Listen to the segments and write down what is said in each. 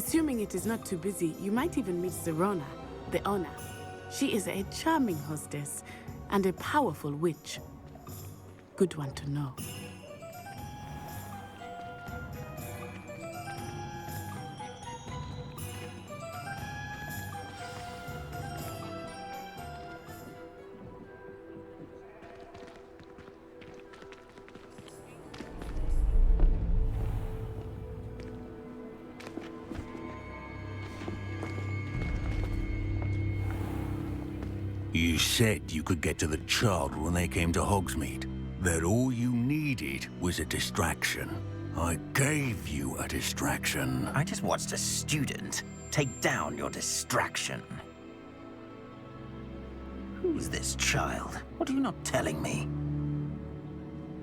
Assuming it is not too busy, you might even meet Serona, the owner. She is a charming hostess and a powerful witch. Good one to know. You said you could get to the child when they came to Hogsmeade. That all you needed was a distraction. I gave you a distraction. I just watched a student take down your distraction. Who's this child? What are you not telling me?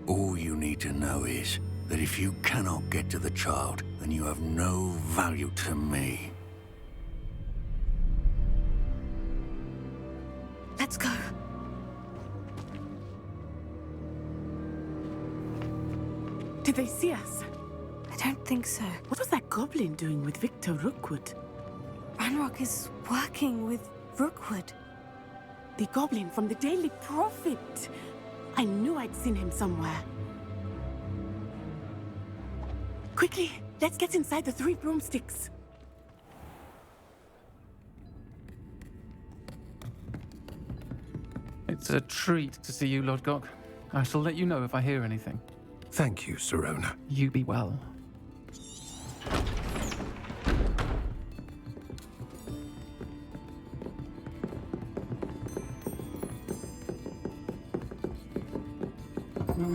All you need to know is that if you cannot get to the child, then you have no value to me. Let's go. Did they see us? I don't think so. What was that goblin doing with Victor Rookwood? Ranrock is working with Rookwood. The goblin from the Daily Prophet. I knew I'd seen him somewhere. Quickly, let's get inside the 3 broomsticks. It's a treat to see you, Lodgok. I shall let you know if I hear anything. Thank you, Serona. You be well.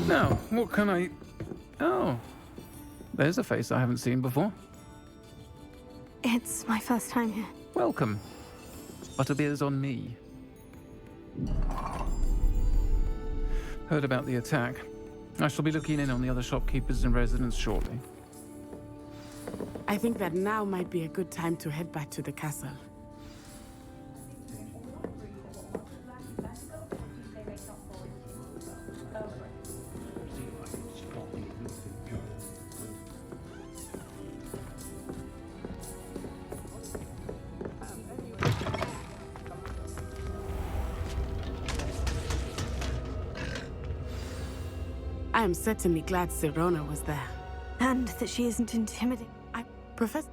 Now, what can I... Oh, there's a face I haven't seen before. It's my first time here. Welcome. Butterbeer's on me. Heard about the attack. I shall be looking in on the other shopkeepers and residents shortly. I think that now might be a good time to head back to the castle. I am certainly glad Serona was there. And that she isn't intimidating. Professor...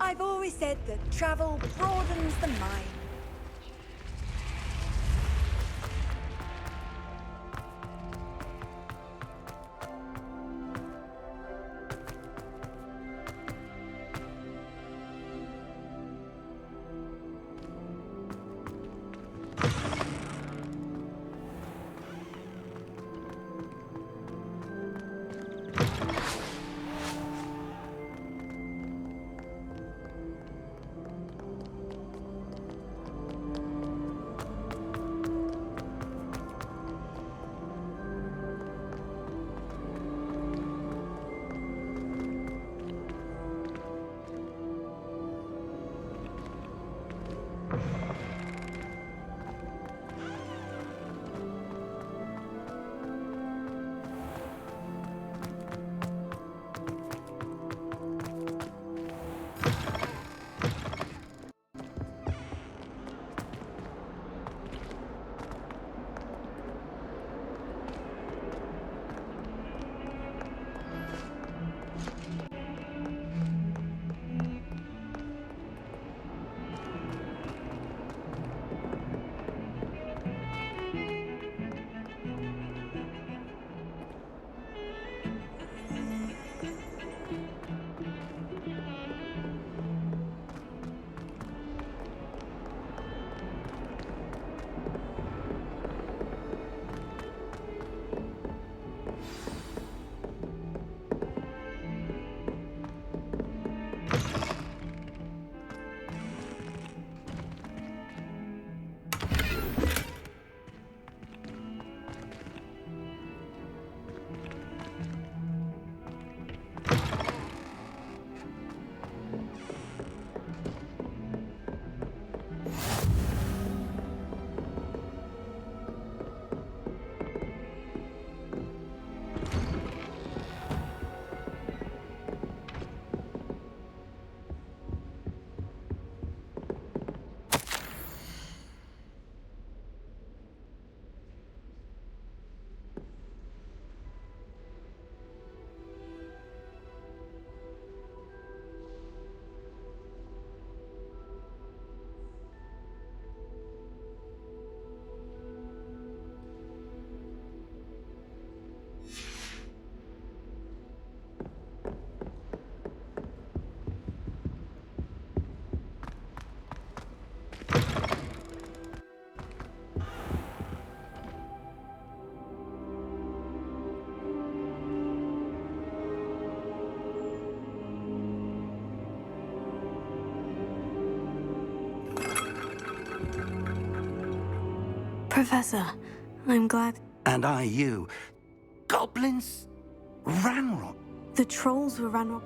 I've always said that travel broadens the mind. Professor, I'm glad And I you. Goblins? Ranrock? the trolls were Ranrock.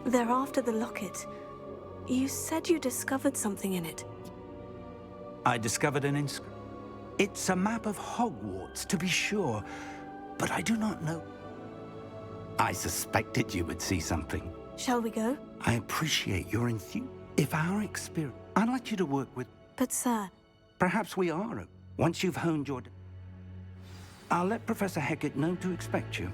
They're after the locket. You said you discovered something in it. I discovered an inscription. It's a map of Hogwarts, to be sure, but I do not know. I suspected you would see something. Shall we go? I appreciate your enthusiasm. If our experience... I'd like you to work with... But sir, Perhaps we are. Once you've honed your... I'll let Professor Hecat know to expect you.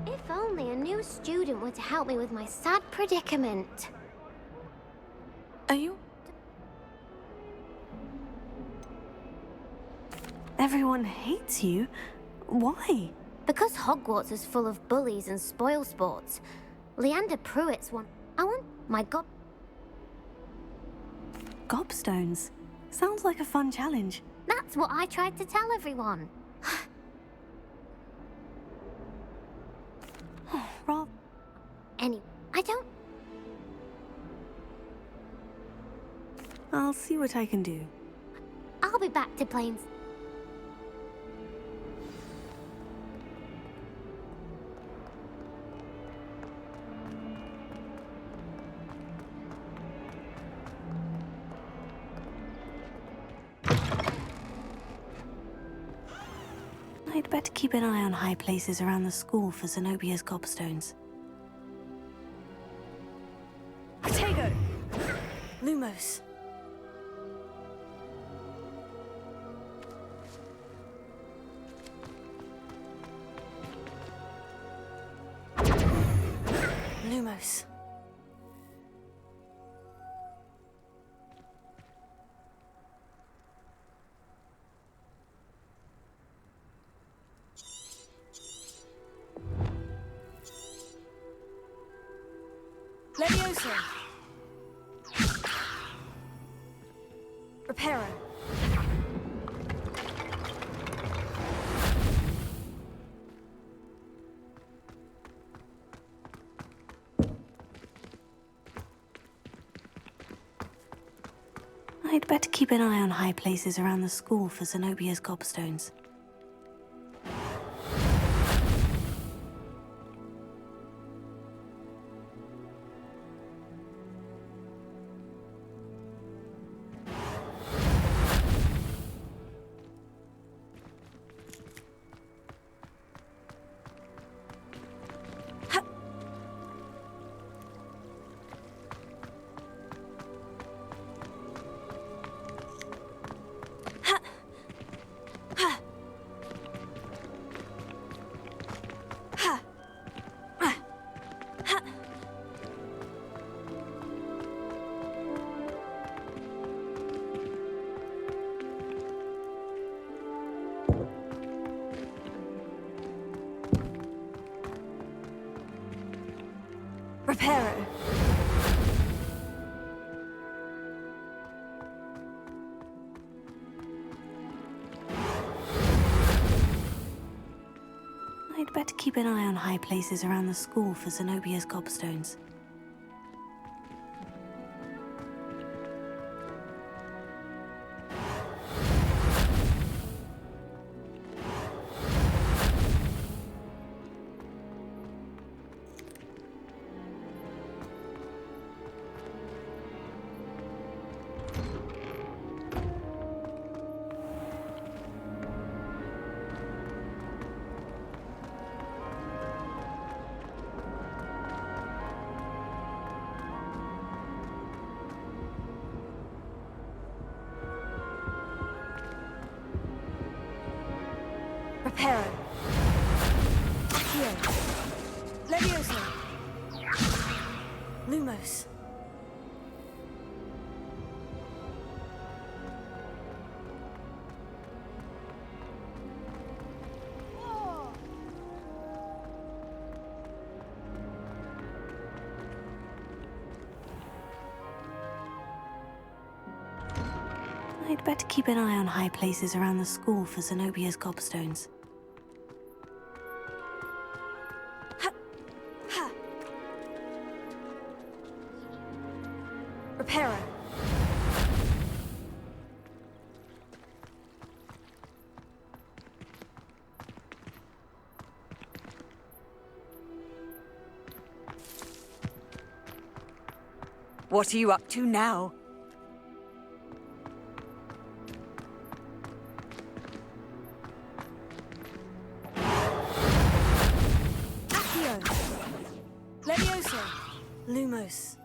If only a new student were to help me with my sad predicament. Are you? Everyone hates you? Why? Because Hogwarts is full of bullies and spoil sports. Leander Pruitt's one. I want my god. Gobstones. Sounds like a fun challenge. That's what I tried to tell everyone. Rob. Anyway, I don't. I'll see what I can do. I'll be back to playing. I'd better keep an eye on high places around the school for Zenobia's gobstones. Potato! Lumos. Lumos. Leviosa. Reparo. I'd better keep an eye on high places around the school for Zenobia's gobstones. Reparo. I'd better keep an eye on high places around the school for Zenobia's gobstones. Reparo. Accio. Leviosa. Lumos. I'd better keep an eye on high places around the school for Zenobia's gobstones. Reparo. What are you up to now? Accio. Leviosa. Lumos.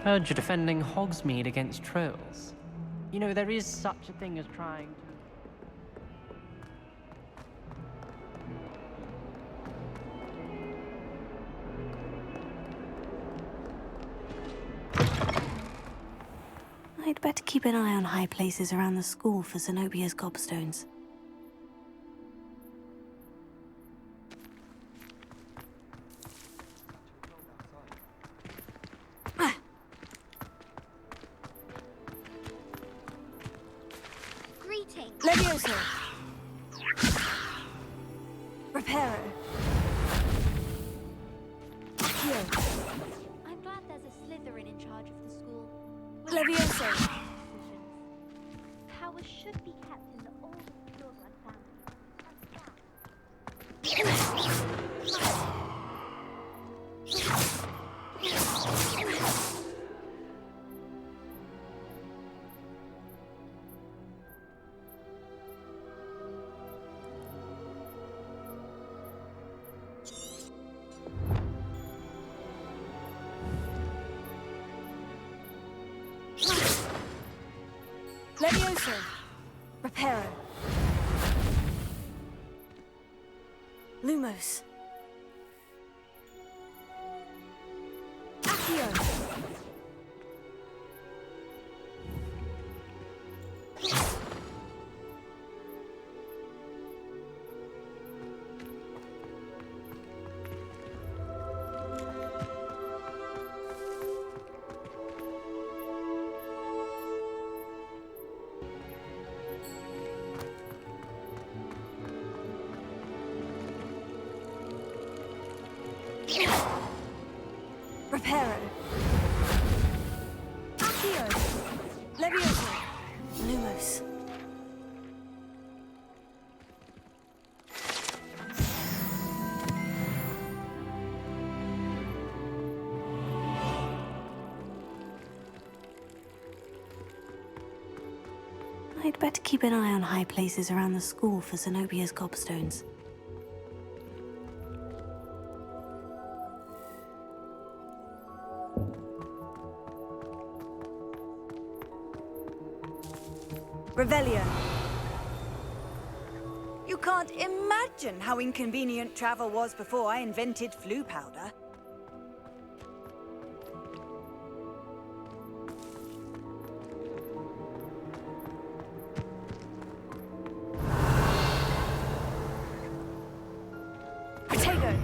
Heard you're defending Hogsmeade against trolls. You know, there is such a thing as trying to... I'd better keep an eye on high places around the school for Zenobia's gobstones. Greetings. Levioso. Reparo. Accio. I'm glad there's a Slytherin in charge of the school. Levioso. Decisions. Power should be kept in the oldest pureblood Levioso. Reparo. Lumos. Accio. Reparo. Accio. Levioso. Lumos. I'd better keep an eye on high places around the school for Zenobia's gobstones. Revelio. You can't imagine how inconvenient travel was before I invented flu powder. Protego.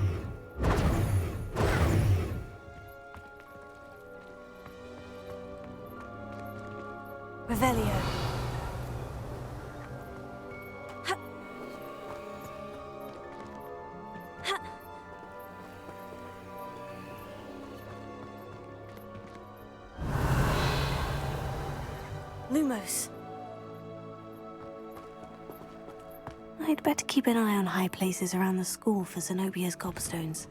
Revelio. Lumos. I'd better keep an eye on high places around the school for Zenobia's gobstones.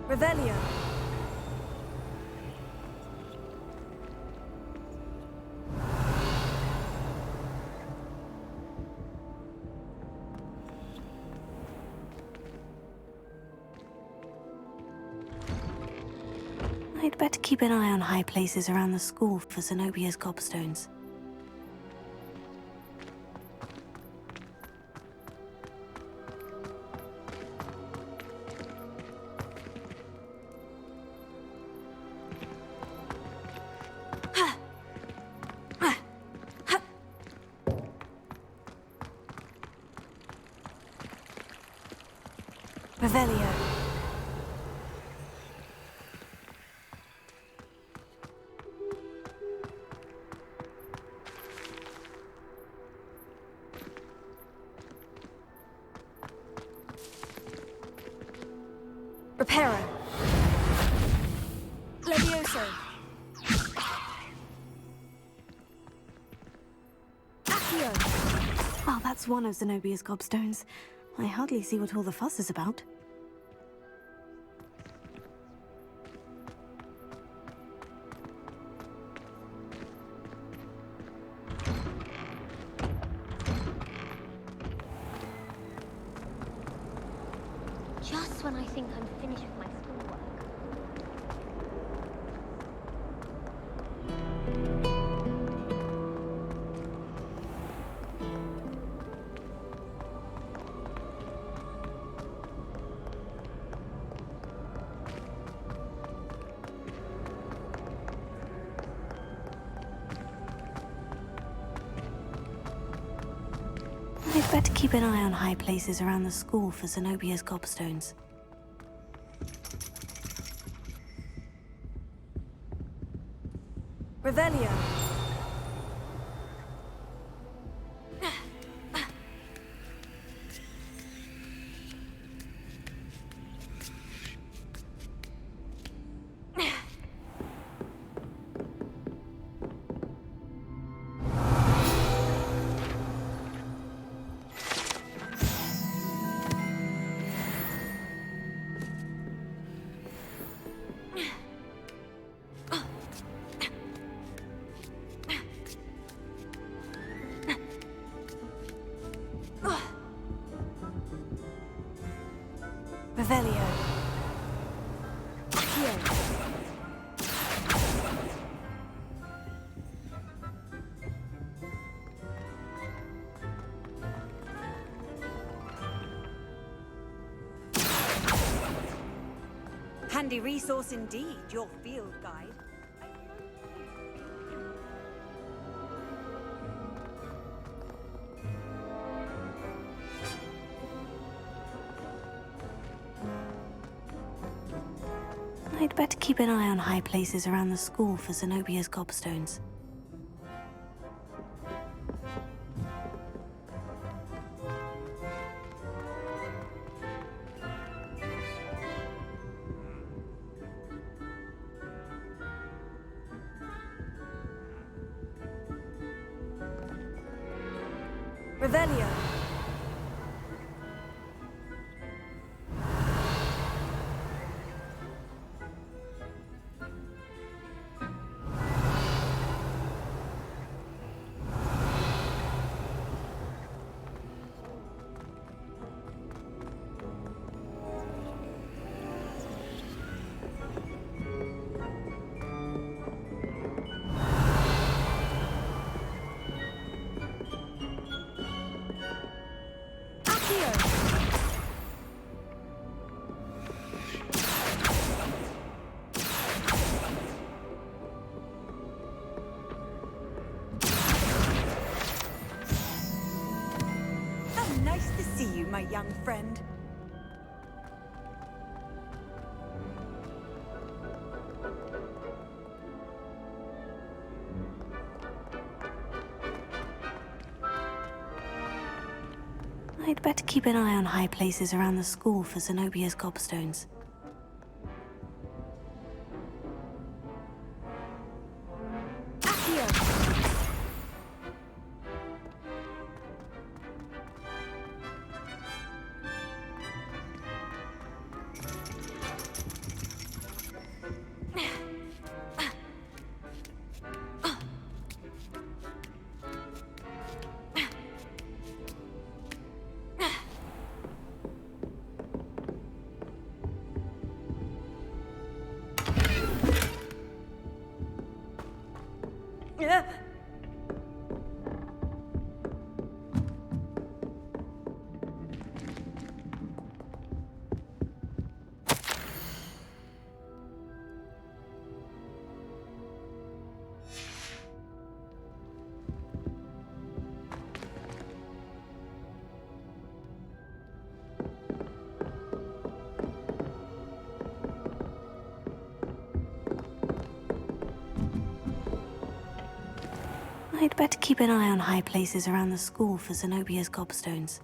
Revelio. I'd better keep an eye on high places around the school for Zenobia's gobstones. Revelio. Reparo. Levioso. Accio. Oh, that's one of Zenobia's gobstones. I hardly see what all the fuss is about. Just when I think I'm finished with my schoolwork. I'd better keep an eye on high places around the school for Zenobia's gobstones. Revelio. Revelio. Accio. Handy resource indeed, your field guide. I'd better keep an eye on high places around the school for Zenobia's gobstones. Revelio. Nice to see you, my young friend. I'd better keep an eye on high places around the school for Zenobia's gobstones. I'd better keep an eye on high places around the school for Zenobia's gobstones.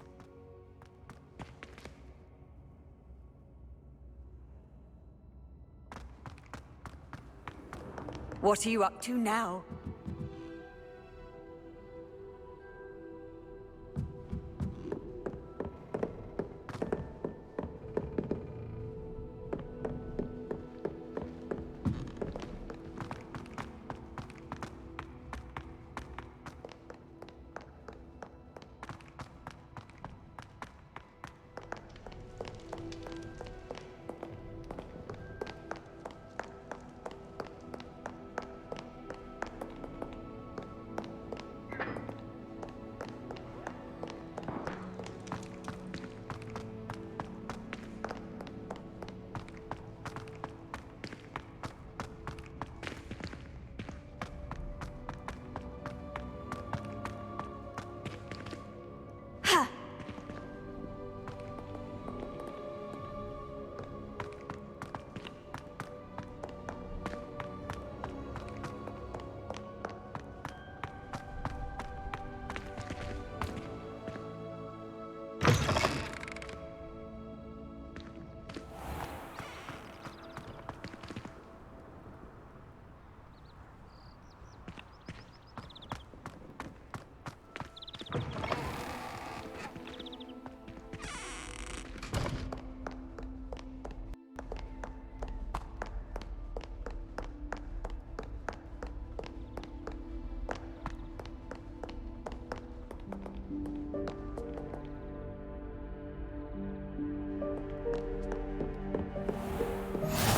What are you up to now?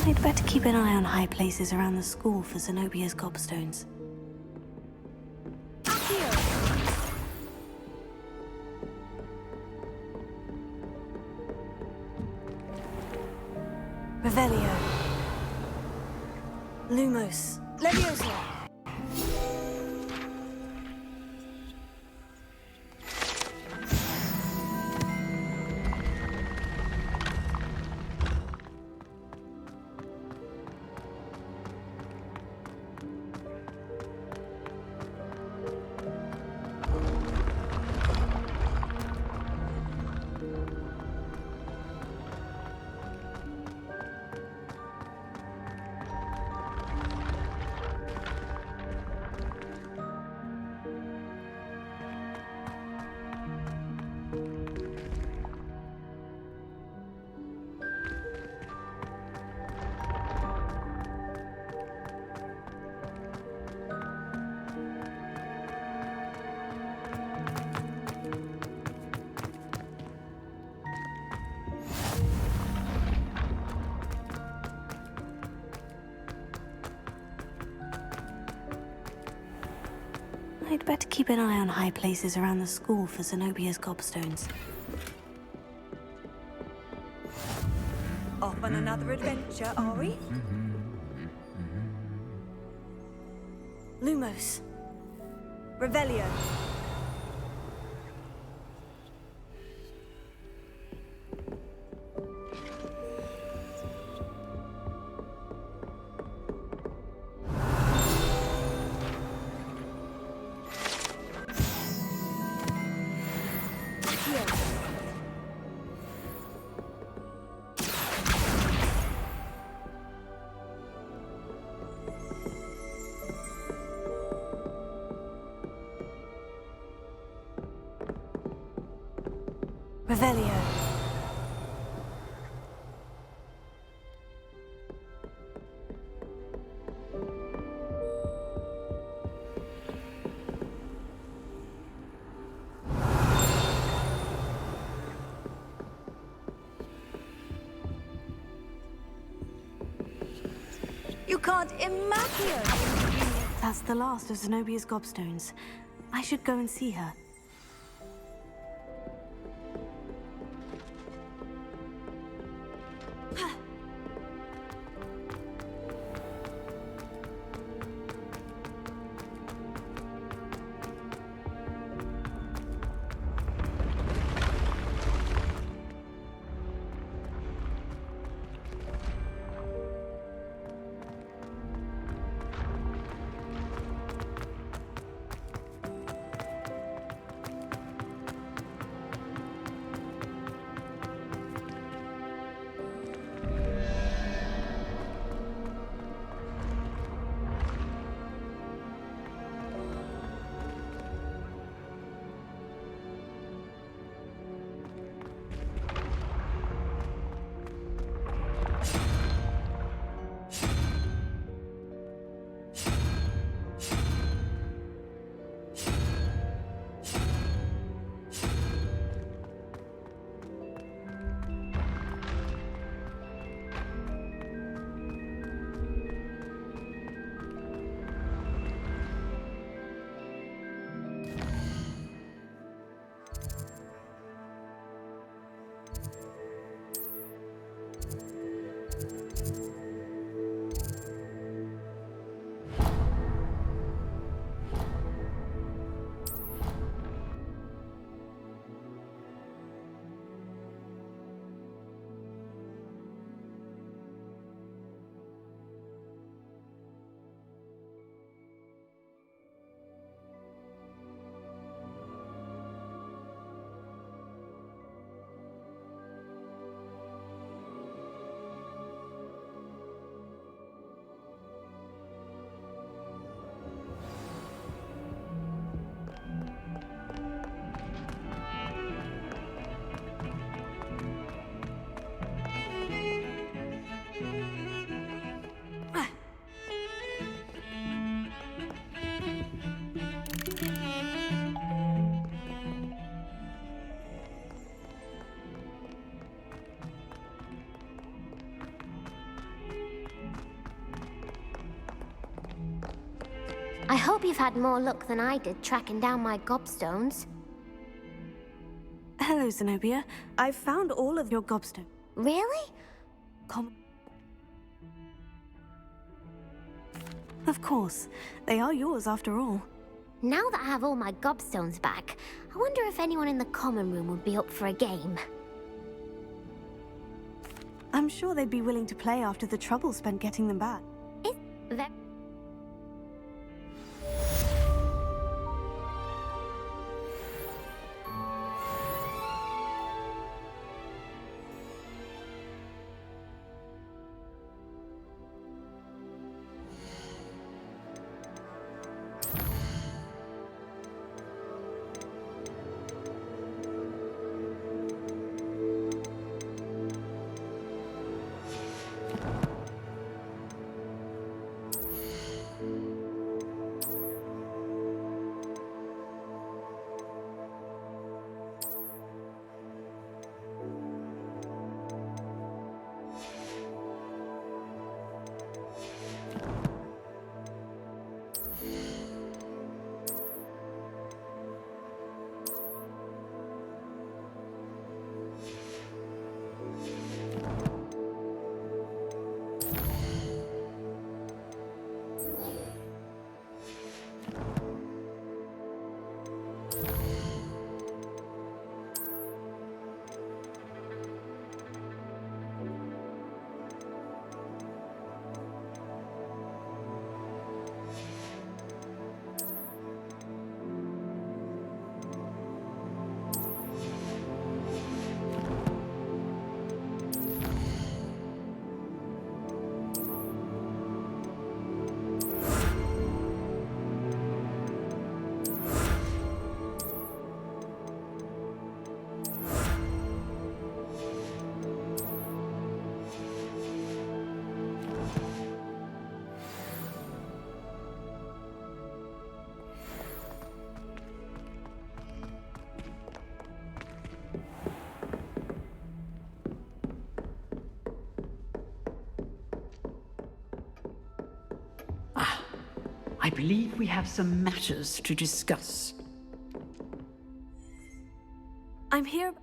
I'd better keep an eye on high places around the school for Zenobia's gobstones. Revelio. Lumos. Leviosa. I'd better keep an eye on high places around the school for Zenobia's gobstones. Off on another adventure, are we? Lumos. Revelio. Revelio. You can't imagine! That's the last of Zenobia's gobstones. I should go and see her. I hope you've had more luck than I did tracking down my gobstones. Hello, Zenobia. I've found all of your gobstones. Really? Of course. They are yours after all. Now that I have all my gobstones back, I wonder if anyone in the common room would be up for a game. I'm sure they'd be willing to play after the trouble spent getting them back. Is that... I believe we have some matters to discuss. I'm here...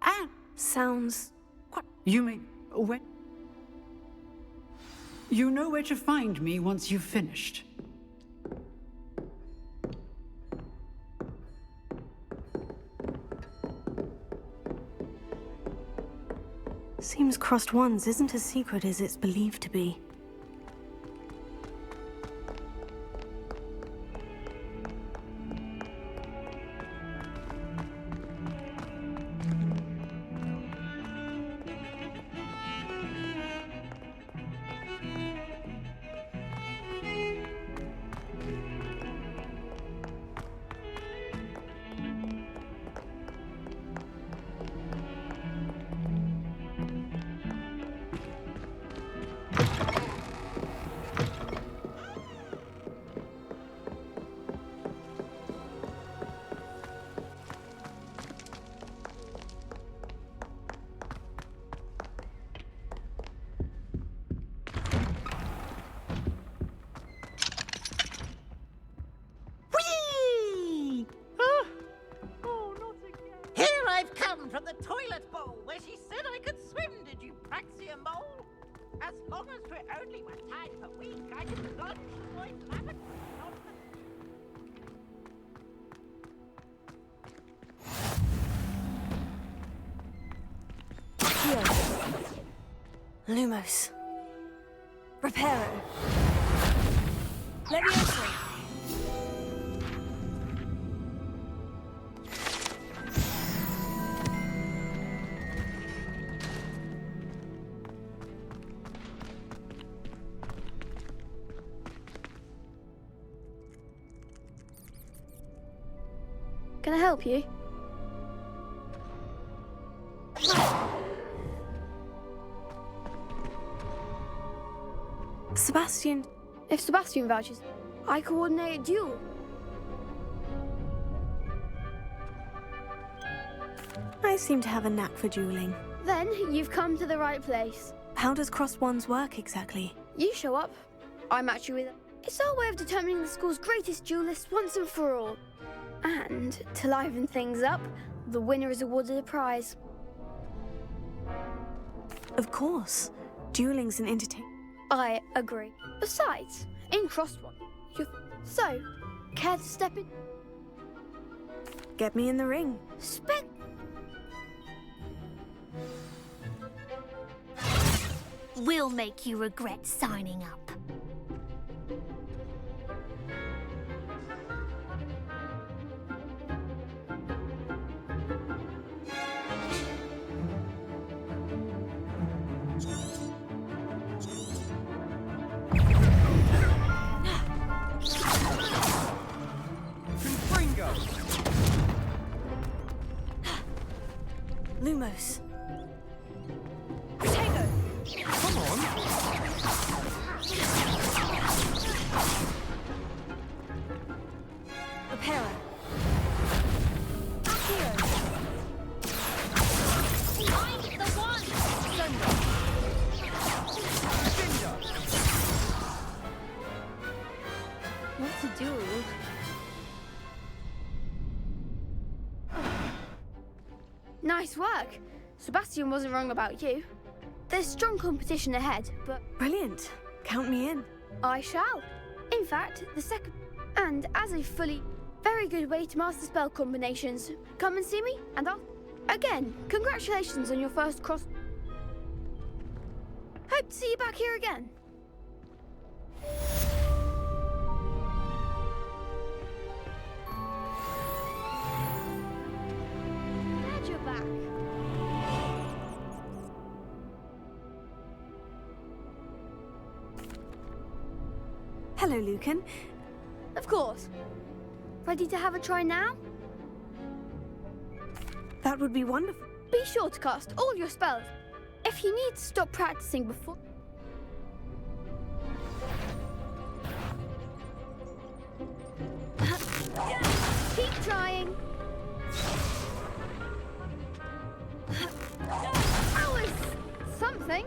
Ah! Sounds... What? You mean... when? You know where to find me once you've finished. Seems Crossed Wands isn't as secret as it's believed to be. From the toilet bowl where she said I could swim, did you praxia mole? As long as we're only one time per week, I can plunge my lavatory. Lumos. Reparo. Levioso. Can I help you? Sebastian. If Sebastian vouches, I coordinate a duel. I seem to have a knack for dueling. Then you've come to the right place. How does Crossed Wands work exactly? You show up, I match you with... It's our way of determining the school's greatest duelist once and for all. And, to liven things up, the winner is awarded a prize. Of course. Dueling's an entertainment. I agree. Besides, in Crossed One, So, care to step in? Get me in the ring. We'll make you regret signing up. Lumos. Potato! Come on! Reparo. Accio. I'm the one! What to do? Nice work. Sebastian wasn't wrong about you. There's strong competition ahead, but... Brilliant. Count me in. I shall. In fact, the second... And as a very good way to master spell combinations, come and see me, and I'll... Again, congratulations on your first cross... Hope to see you back here again. Glad you're back. Hello, Lucan. Of course. Ready to have a try now? That would be wonderful. Be sure to cast all your spells. If you need to stop practicing before... Keep trying. That was something.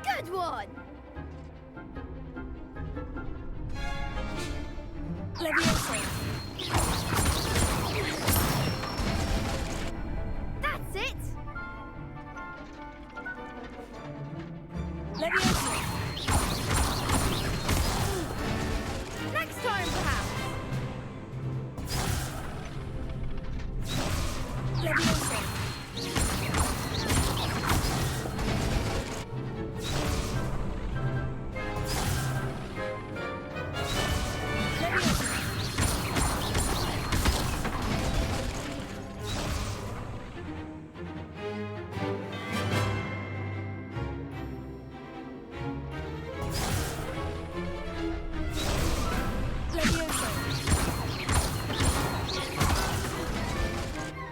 Good one. Leviosa. That's it. Leviosa. Next time, perhaps. Leviosa.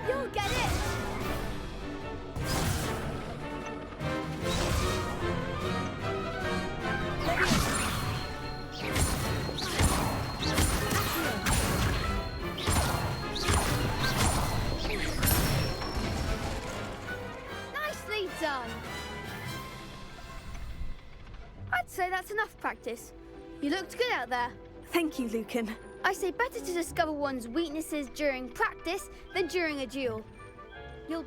You'll get it. Nicely done. I'd say that's enough practice. You looked good out there. Thank you, Lucan. I say better to discover one's weaknesses during practice than during a duel. You'll...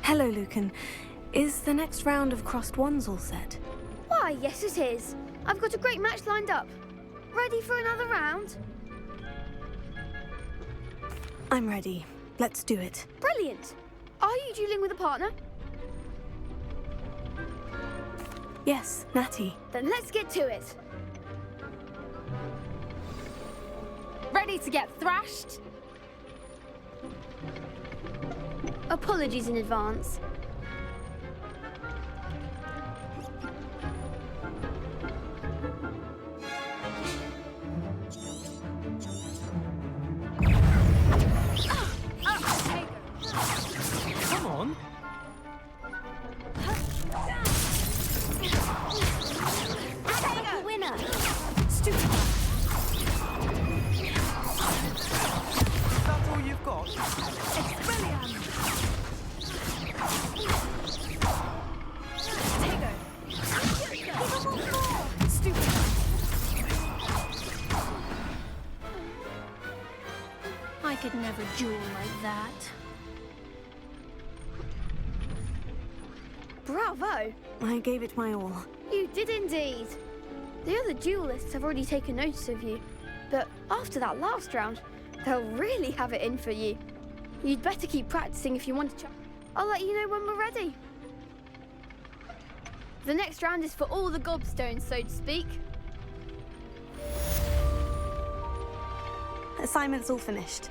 Hello, Lucan. Is the next round of Crossed Ones all set? Why, yes it is. I've got a great match lined up. Ready for another round? I'm ready. Let's do it. Brilliant. Are you dueling with a partner? Yes, Natty. Then let's get to it. Ready to get thrashed? Apologies in advance. Come on. The winner! Stupid. That's all you've got? I could never duel like that. Bravo! I gave it my all. You did indeed. The other duelists have already taken notice of you, but after that last round, they'll really have it in for you. You'd better keep practicing if you want to. I'll let you know when we're ready. The next round is for all the gobstones, so to speak. Assignment's all finished.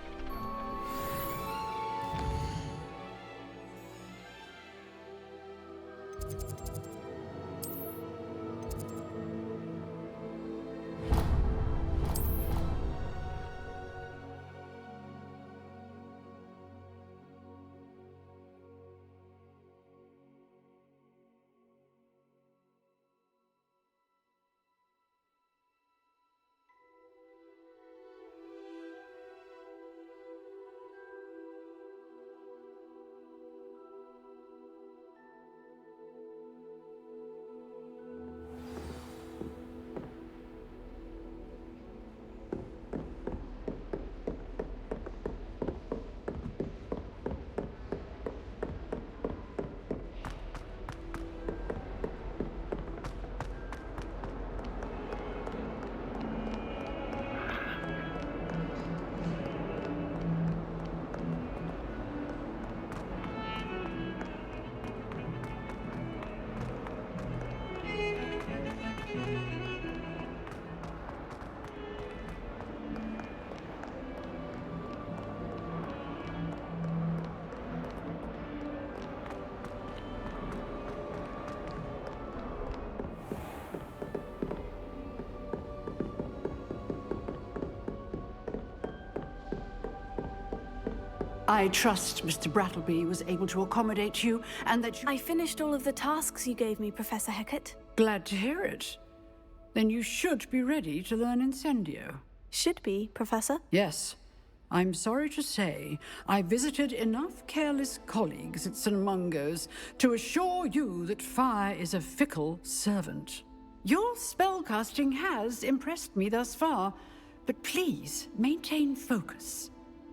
I trust Mr. Brattleby was able to accommodate you and that you... I finished all of the tasks you gave me, Professor Hecat. Glad to hear it. Then you should be ready to learn Incendio. Should be, Professor. Yes. I'm sorry to say, I visited enough careless colleagues at St. Mungo's to assure you that fire is a fickle servant. Your spellcasting has impressed me thus far, but please maintain focus.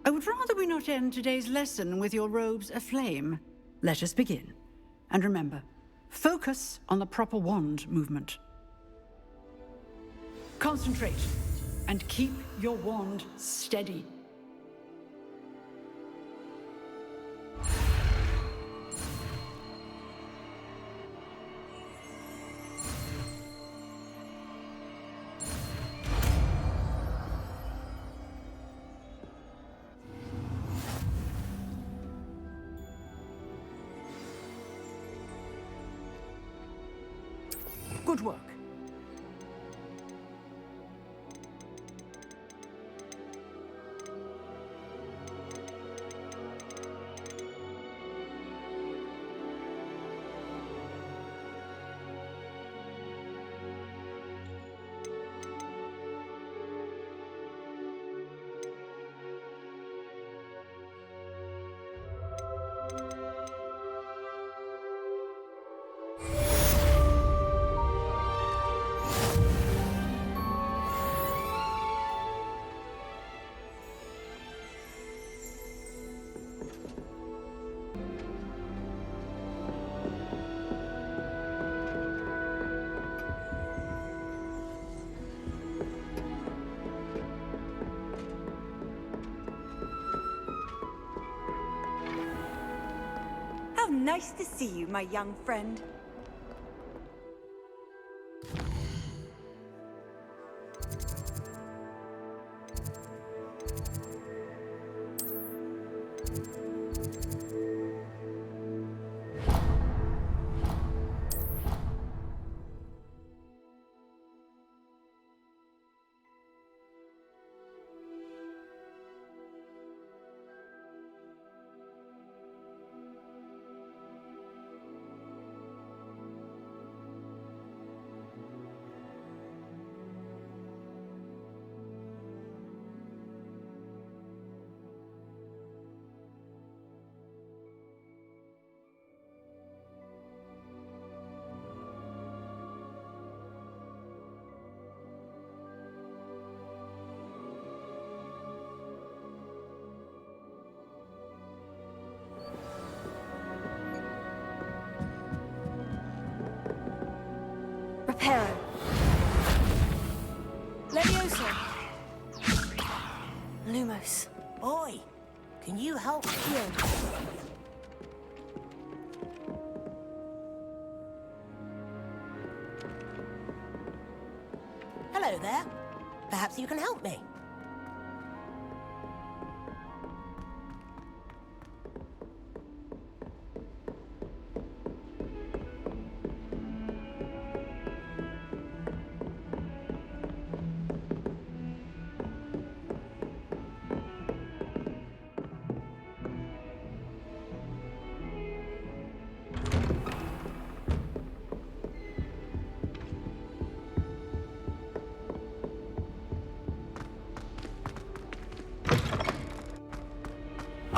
I would rather we not end today's lesson with your robes aflame. Let us begin. And remember, focus on the proper wand movement. Concentrate, and keep your wand steady. Good work. How nice to see you, my young friend. Leviosa! Lumos. Oi, can you help? Here. Hello there. Perhaps you can help me.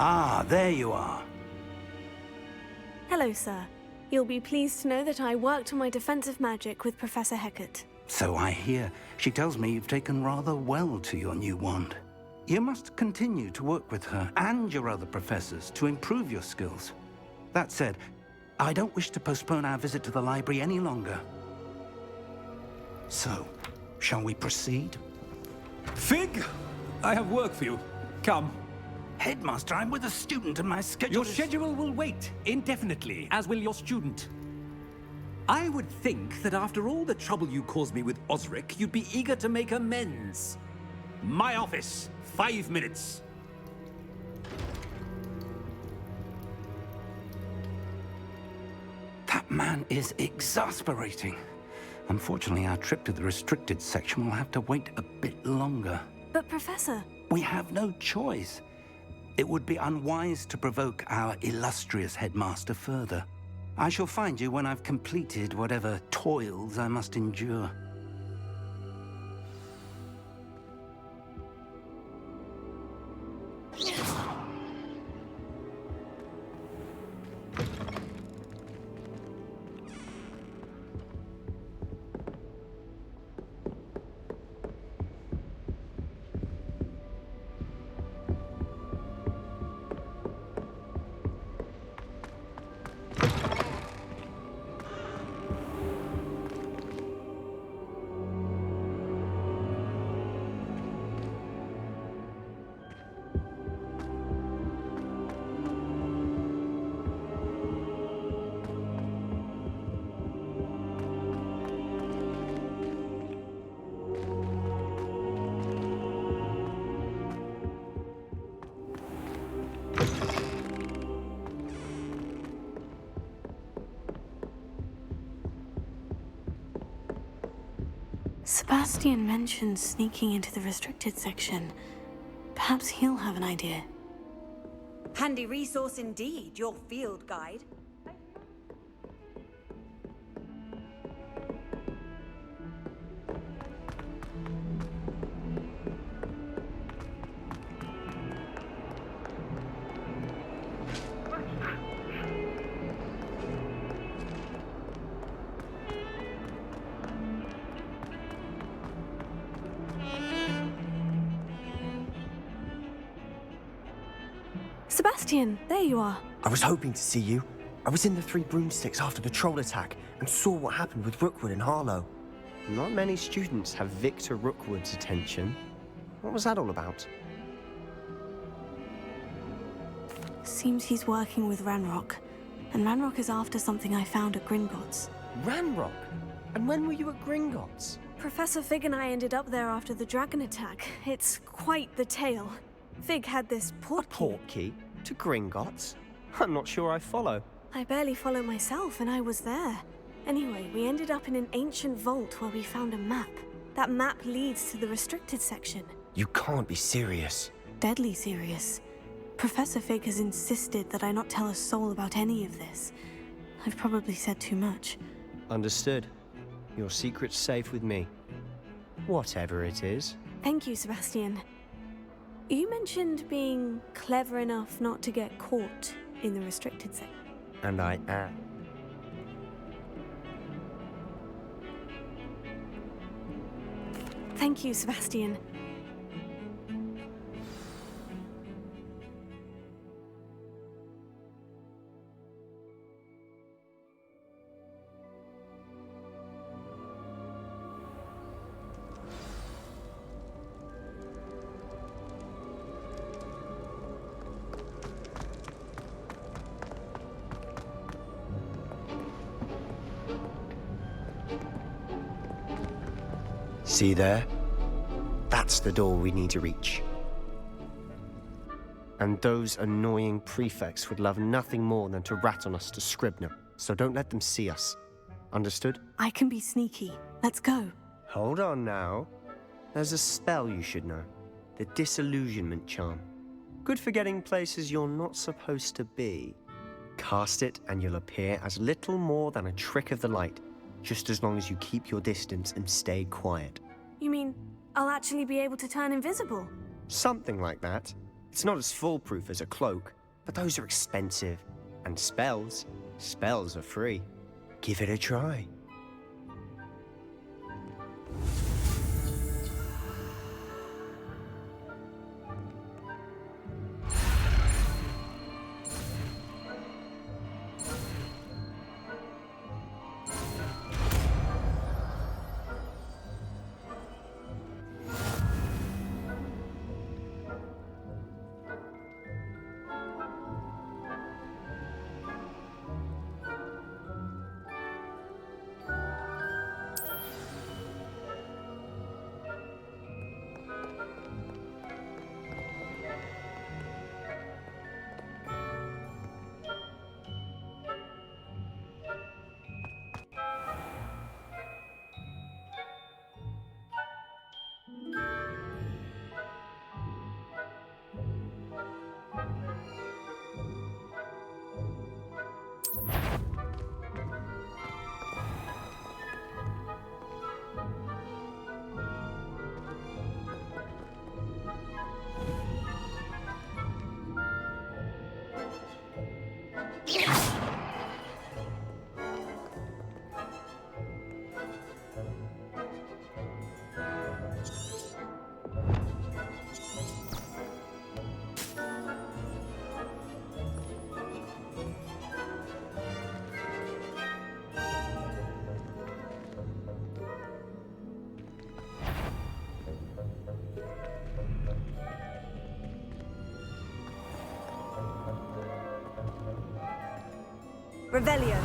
Ah, there you are. Hello, sir. You'll be pleased to know that I worked on my defensive magic with Professor Hecat. So I hear. She tells me you've taken rather well to your new wand. You must continue to work with her and your other professors to improve your skills. That said, I don't wish to postpone our visit to the library any longer. So, shall we proceed? Fig! I have work for you. Come. Headmaster, I'm with a student and my schedule Your schedule will wait indefinitely, as will your student. I would think that after all the trouble you caused me with Osric, you'd be eager to make amends. My office, 5 minutes. That man is exasperating. Unfortunately, our trip to the restricted section will have to wait a bit longer. But, Professor... We have no choice. It would be unwise to provoke our illustrious headmaster further. I shall find you when I've completed whatever toils I must endure. Sebastian mentioned sneaking into the restricted section. Perhaps he'll have an idea. Handy resource indeed, your field guide. Sebastian, there you are. I was hoping to see you. I was in the Three Broomsticks after the troll attack and saw what happened with Rookwood and Harlow. Not many students have Victor Rookwood's attention. What was that all about? Seems he's working with Ranrock. And Ranrock is after something I found at Gringotts. Ranrock? And when were you at Gringotts? Professor Fig and I ended up there after the dragon attack. It's quite the tale. Fig had this portkey. A portkey? To Gringotts? I'm not sure I follow. I barely follow myself, and I was there. Anyway, we ended up in an ancient vault where we found a map. That map leads to the restricted section. You can't be serious. Deadly serious. Professor Fig has insisted that I not tell a soul about any of this. I've probably said too much. Understood. Your secret's safe with me. Whatever it is. Thank you, Sebastian. You mentioned being clever enough not to get caught in the restricted section. And I am. Thank you, Sebastian. See there? That's the door we need to reach. And those annoying prefects would love nothing more than to rat on us to Scribner, so don't let them see us. Understood? I can be sneaky. Let's go. Hold on now. There's a spell you should know. The Disillusionment Charm. Good for getting places you're not supposed to be. Cast it and you'll appear as little more than a trick of the light, just as long as you keep your distance and stay quiet. You mean I'll actually be able to turn invisible? Something like that. It's not as foolproof as a cloak, but those are expensive. And spells are free. Give it a try. Revelio.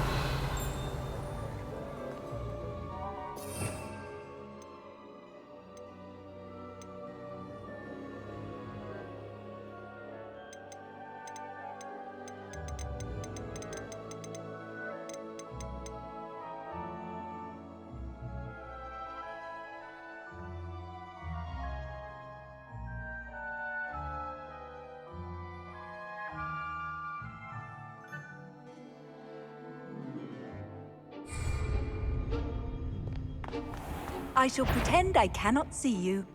I shall pretend I cannot see you.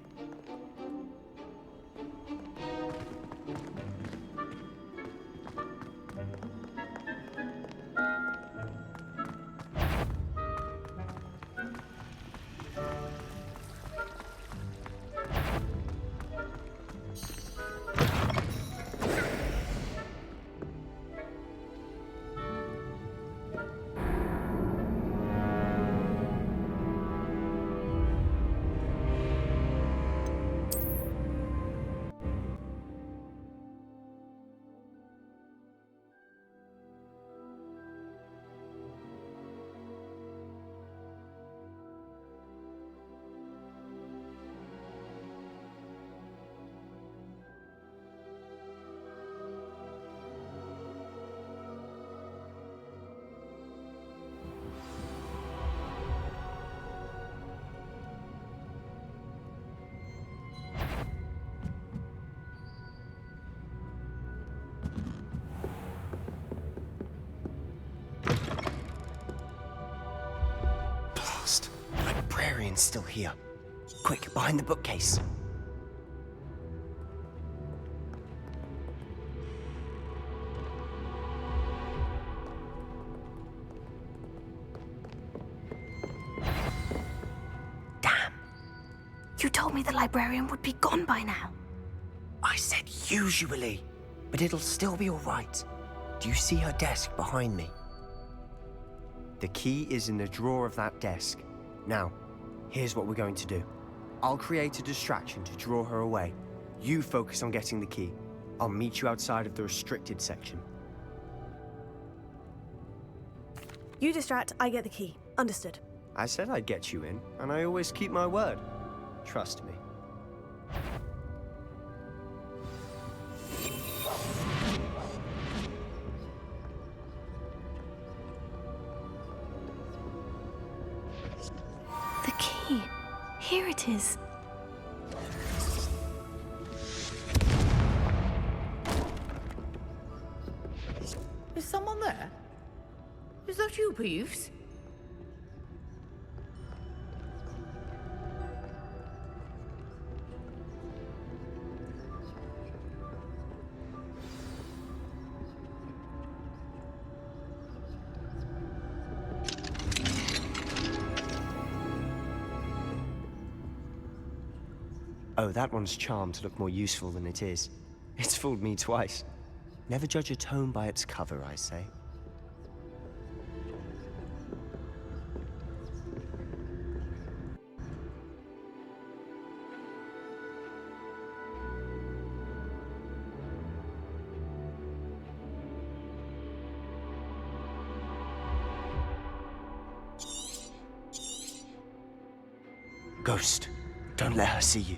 Librarian's still here. Quick, behind the bookcase. Damn. You told me the librarian would be gone by now. I said usually, but it'll still be all right. Do you see her desk behind me? The key is in the drawer of that desk. Now, here's what we're going to do. I'll create a distraction to draw her away. You focus on getting the key. I'll meet you outside of the restricted section. You distract, I get the key. Understood. I said I'd get you in, and I always keep my word. Trust me. The key. Here it is. Is someone there? Is that you, Peeves? Oh, that one's charmed to look more useful than it is. It's fooled me twice. Never judge a tome by its cover, I say. Ghost, don't let her see you.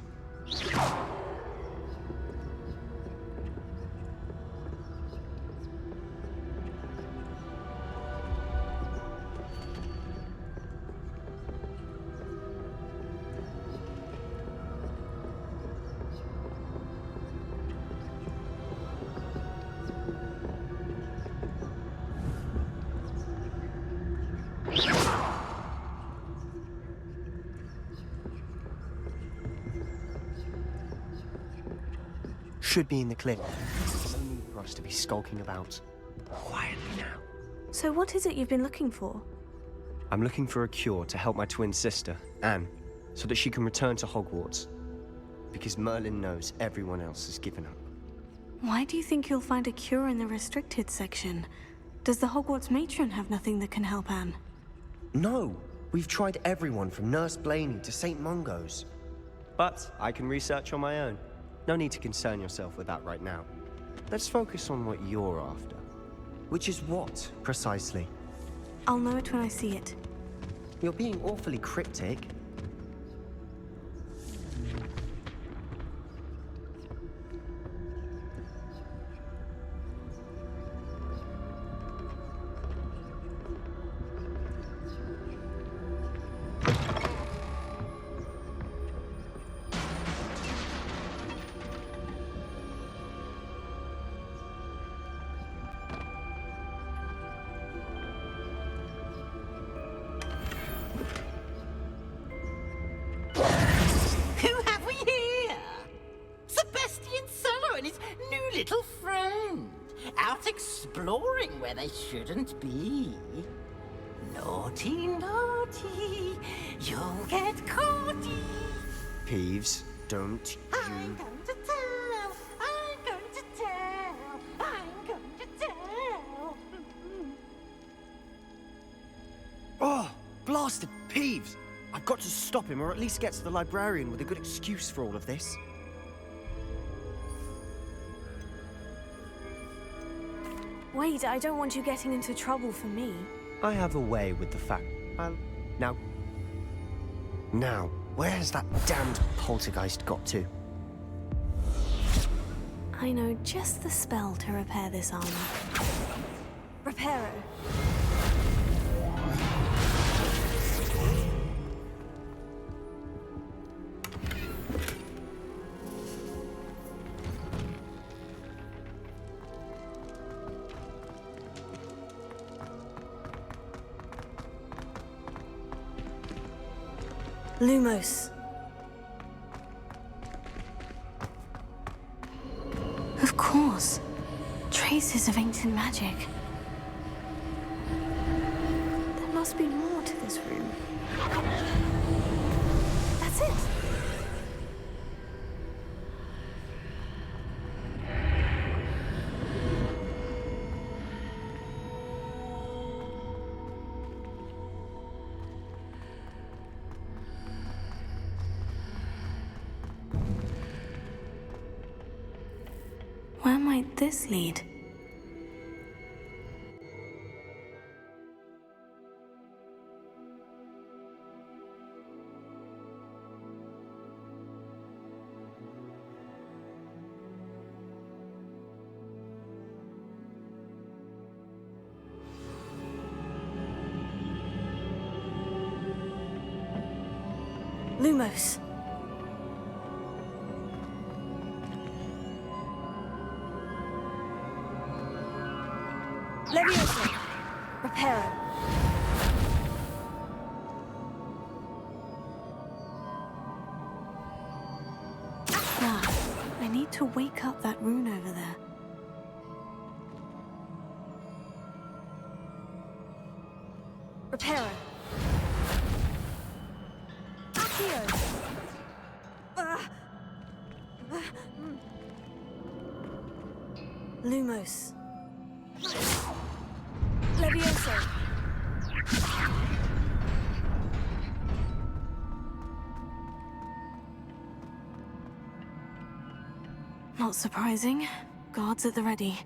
Should be in the cliff. No need for us to be skulking about. Quietly now. So what is it you've been looking for? I'm looking for a cure to help my twin sister, Anne, so that she can return to Hogwarts. Because Merlin knows everyone else has given up. Why do you think you'll find a cure in the restricted section? Does the Hogwarts matron have nothing that can help Anne? No! We've tried everyone from Nurse Blaney to St. Mungo's. But I can research on my own. No need to concern yourself with that right now. Let's focus on what you're after. Which is what, precisely? I'll know it when I see it. You're being awfully cryptic. Little friend, out exploring where they shouldn't be. Naughty, naughty, you'll get caughty. Peeves, don't I'm going to tell, I'm going to tell, I'm going to tell. Oh, blasted Peeves! I've got to stop him, or at least get to the librarian with a good excuse for all of this. Wait, I don't want you getting into trouble for me. I have a way with the fact. Now, where has that damned poltergeist got to? I know just the spell to repair this armor. Reparo. Lumos. Of course. Traces of ancient magic. There must be more to this room. That's it. Where might this lead? Lumos. Leviosa. Reparo. I need to wake up that rune over there. Reparo. Accio. Lumos. Levioso. Not surprising. Guards at the ready.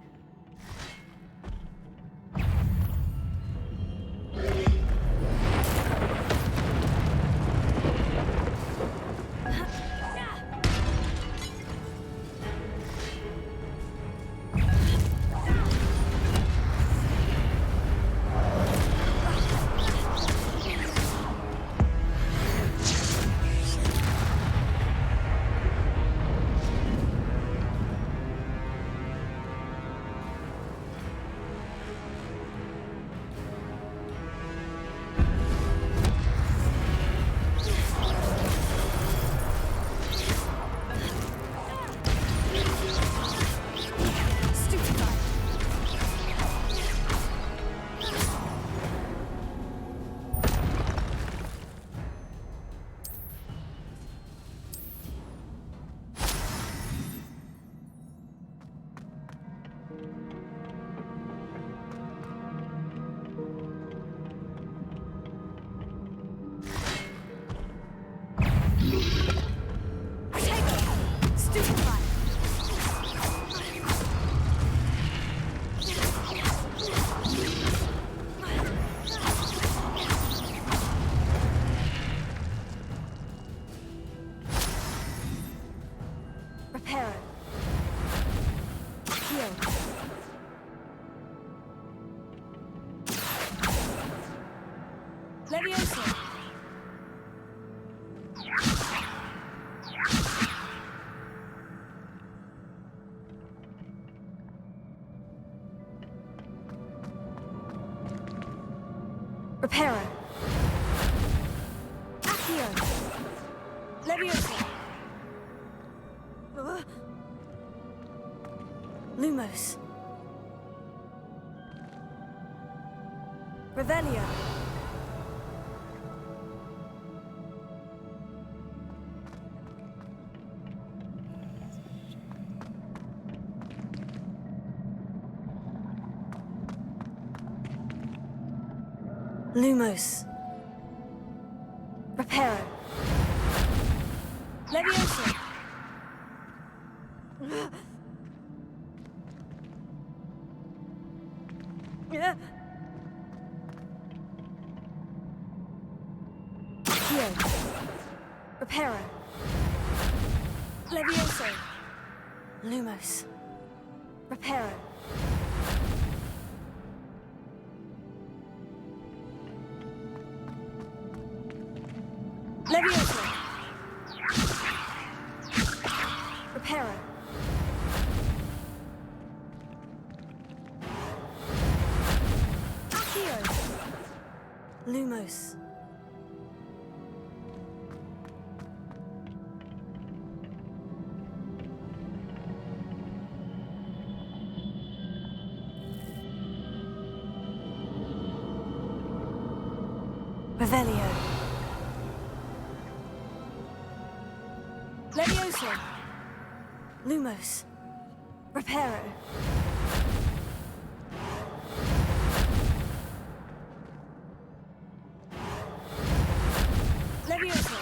Leviosa. Reparo. Accio. Leviosa. Lumos. Revelio. Lumos. Reparo. Leviosa. Accio. Reparo. Leviosa. Lumos. Reparo. Leviosa. Reparo. Accio. Lumos. Revelio. Leviosa. Lumos. Reparo. Leviosa.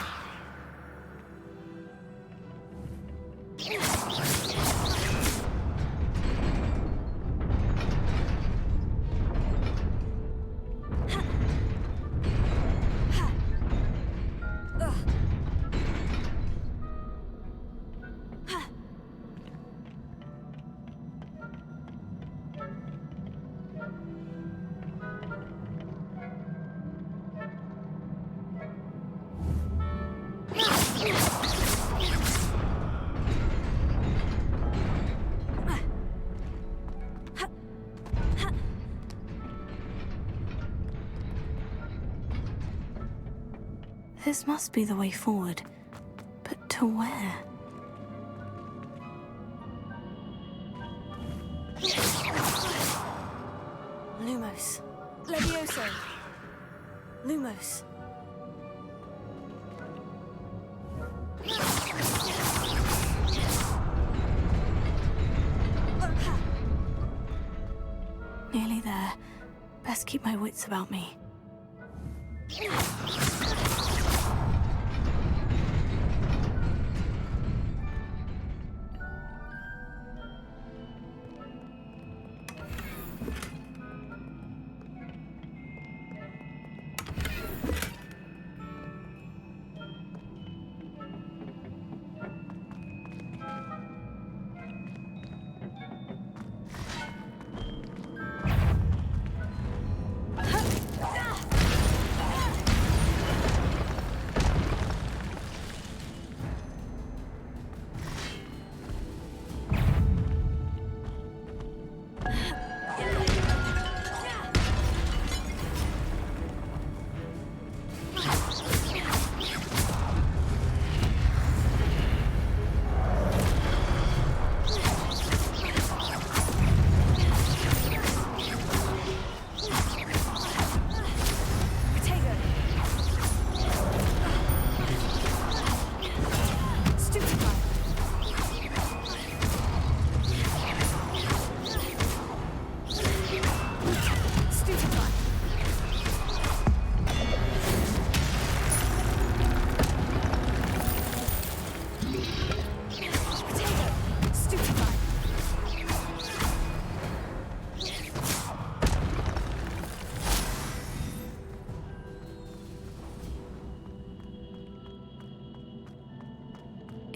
This must be the way forward. But to where? Lumos. Levioso. Lumos. Nearly there. Best keep my wits about me.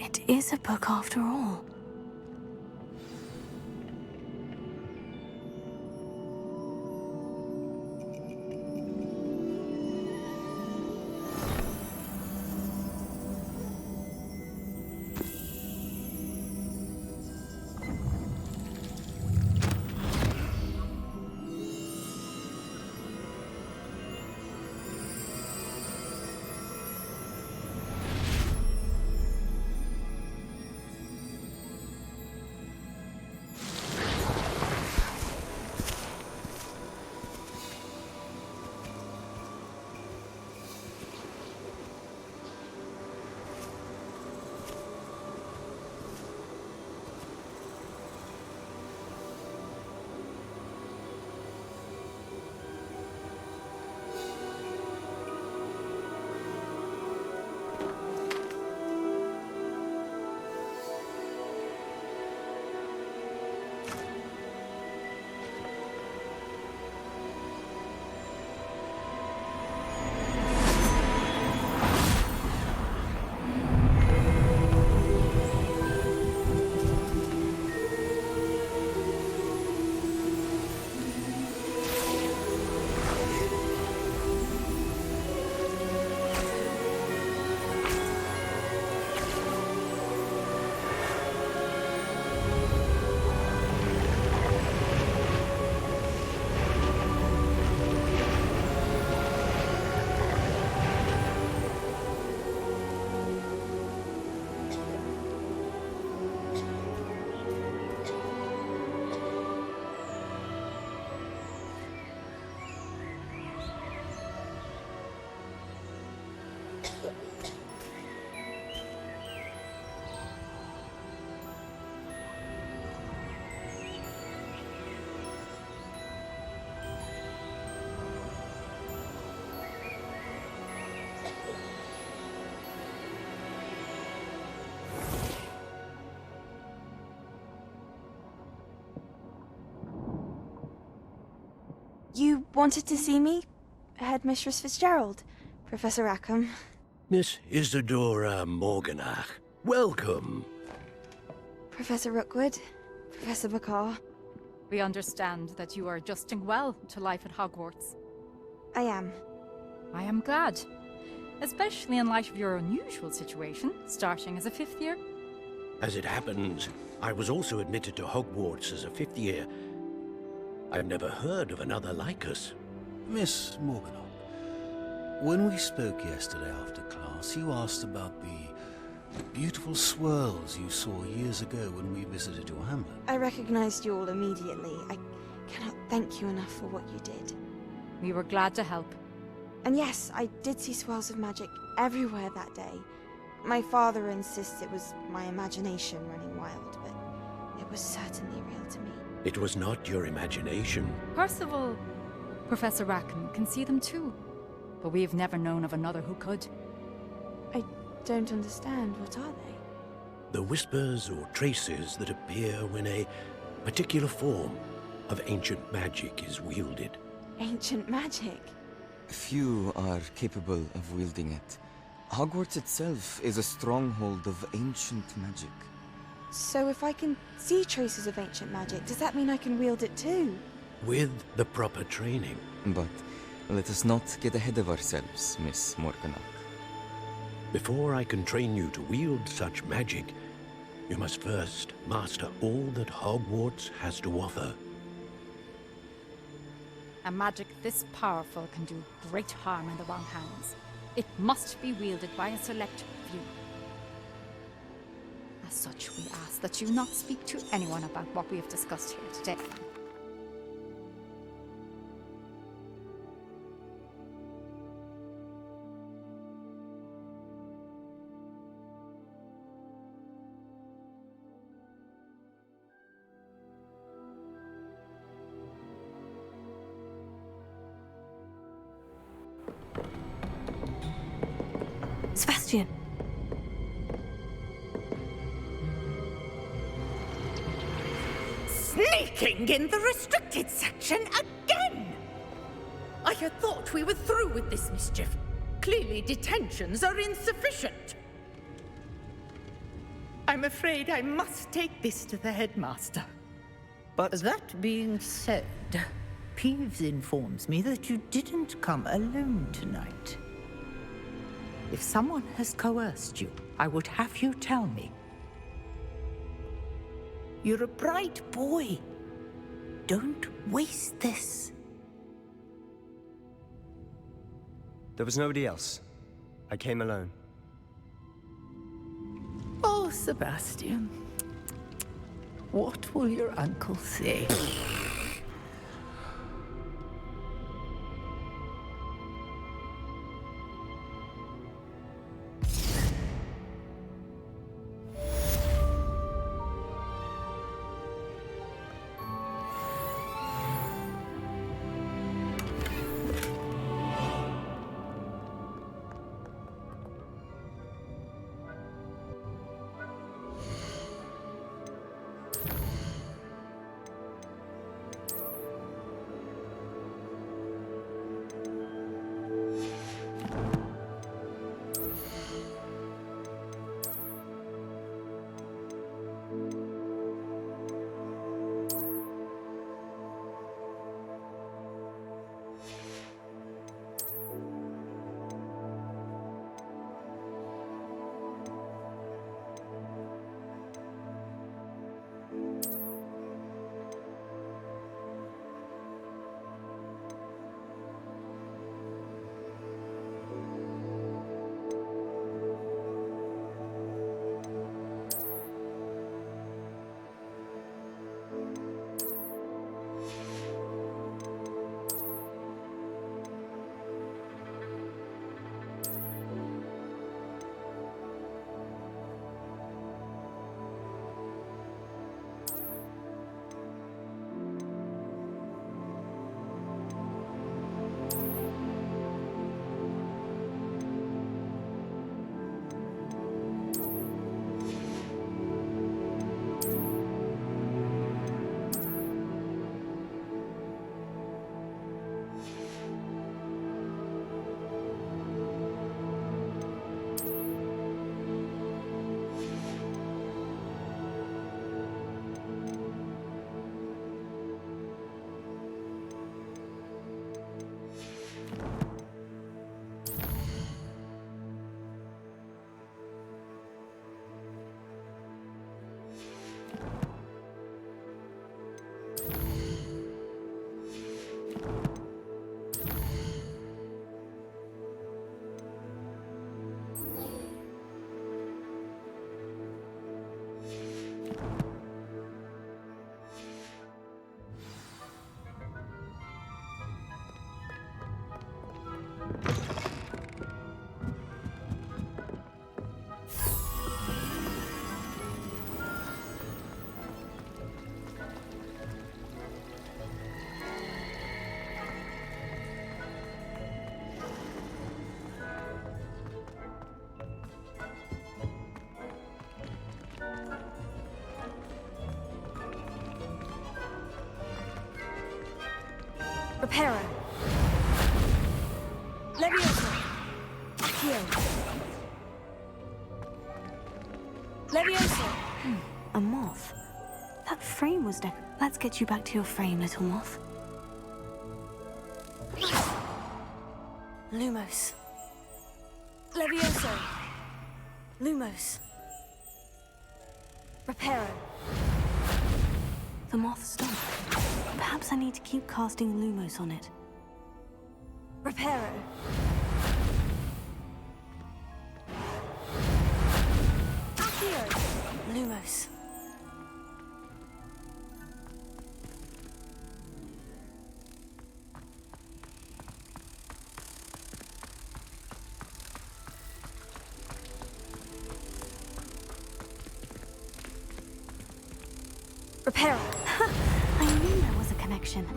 It is a book after all. You wanted to see me? Headmistress Fitzgerald, Professor Rackham. Miss Isadora Morganach, welcome. Professor Rookwood, Professor Bakar. We understand that you are adjusting well to life at Hogwarts. I am. I am glad. Especially in light of your unusual situation, starting as a 5th year. As it happens, I was also admitted to Hogwarts as a 5th year. I've never heard of another like us. Miss Morganach, When we spoke yesterday after class, you asked about the beautiful swirls you saw years ago when we visited your hamlet. I recognized you all immediately. I cannot thank you enough for what you did. We were glad to help. And yes, I did see swirls of magic everywhere that day. My father insists it was my imagination running wild, but it was certainly real to me. It was not your imagination. Percival, Professor Rackham can see them too. But we've never known of another who could. I don't understand. What are they? The whispers or traces that appear when a particular form of ancient magic is wielded. Ancient magic? Few are capable of wielding it. Hogwarts itself is a stronghold of ancient magic. So if I can see traces of ancient magic, does that mean I can wield it too? With the proper training. But let us not get ahead of ourselves, Miss Morgana. Before I can train you to wield such magic, you must first master all that Hogwarts has to offer. A magic this powerful can do great harm in the wrong hands. It must be wielded by a select few. As such, we ask that you not speak to anyone about what we have discussed here today. Sebastian! Sneaking in the restricted section again! I had thought we were through with this mischief. Clearly detentions are insufficient. I'm afraid I must take this to the headmaster. But that being said, Peeves informs me that you didn't come alone tonight. If someone has coerced you, I would have you tell me. You're a bright boy. Don't waste this. There was nobody else. I came alone. Oh, Sebastian. What will your uncle say? Reparo. Levioso. Accio. Levioso. A moth. That frame was Let's get you back to your frame, little moth. Lumos. Levioso. Lumos. Reparo. The moth stopped. Perhaps I need to keep casting Lumos on it. Reparo. Accio. Lumos. Reparo. I knew there was a connection.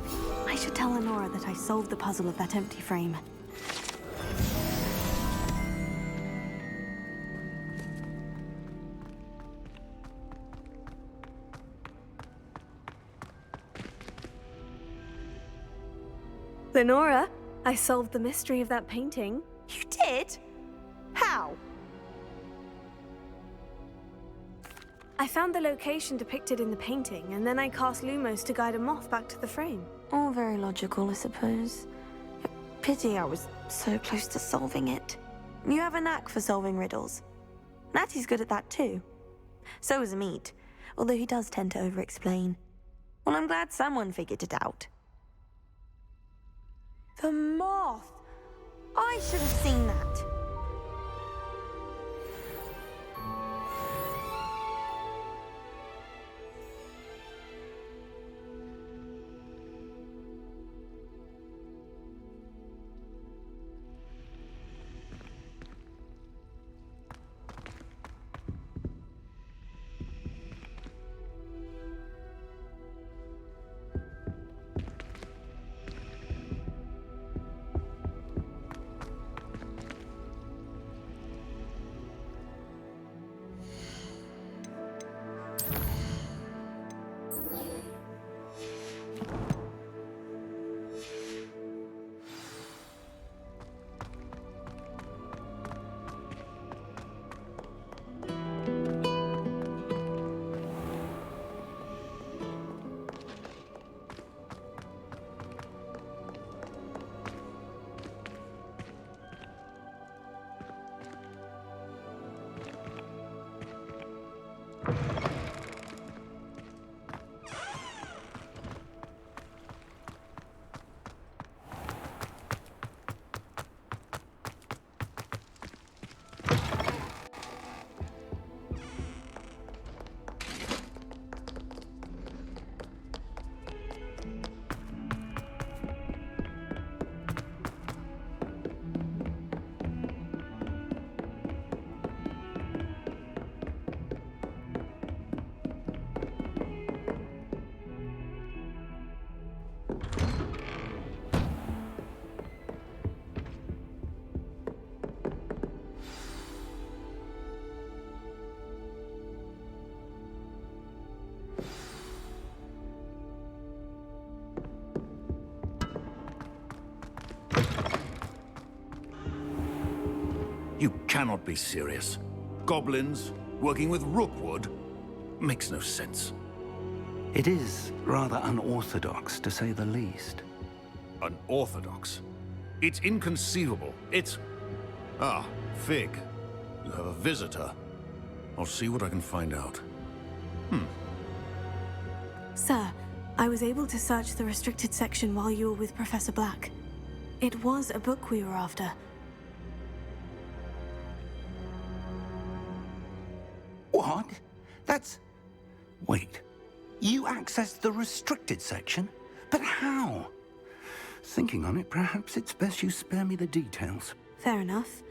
I should tell Lenora that I solved the puzzle of that empty frame. Lenora, I solved the mystery of that painting. You did? How? I found the location depicted in the painting, and then I cast Lumos to guide a moth back to the frame. All very logical, I suppose. Pity I was so close to solving it. You have a knack for solving riddles. Natty's good at that too. So is Meat, although he does tend to over-explain. Well, I'm glad someone figured it out. The moth! I should have seen that. You cannot be serious. Goblins working with rookwood? Makes no sense. It is rather unorthodox, to say the least. Unorthodox? It's inconceivable. It's... Ah, Fig. You have a visitor. I'll see what I can find out. Sir, I was able to search the restricted section while you were with Professor Black. It was a book we were after. What? That's Wait, you accessed the restricted section? But how? Thinking on it, perhaps it's best you spare me the details. Fair enough.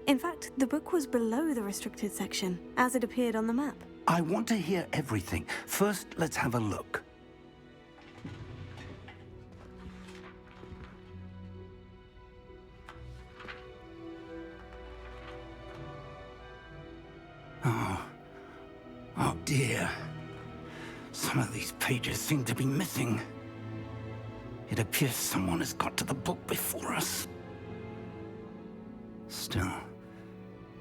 In fact, the book was below the restricted section, as it appeared on the map. I want to hear everything. First, let's have a look. Oh dear. Some of these pages seem to be missing. It appears someone has got to the book before us. Still,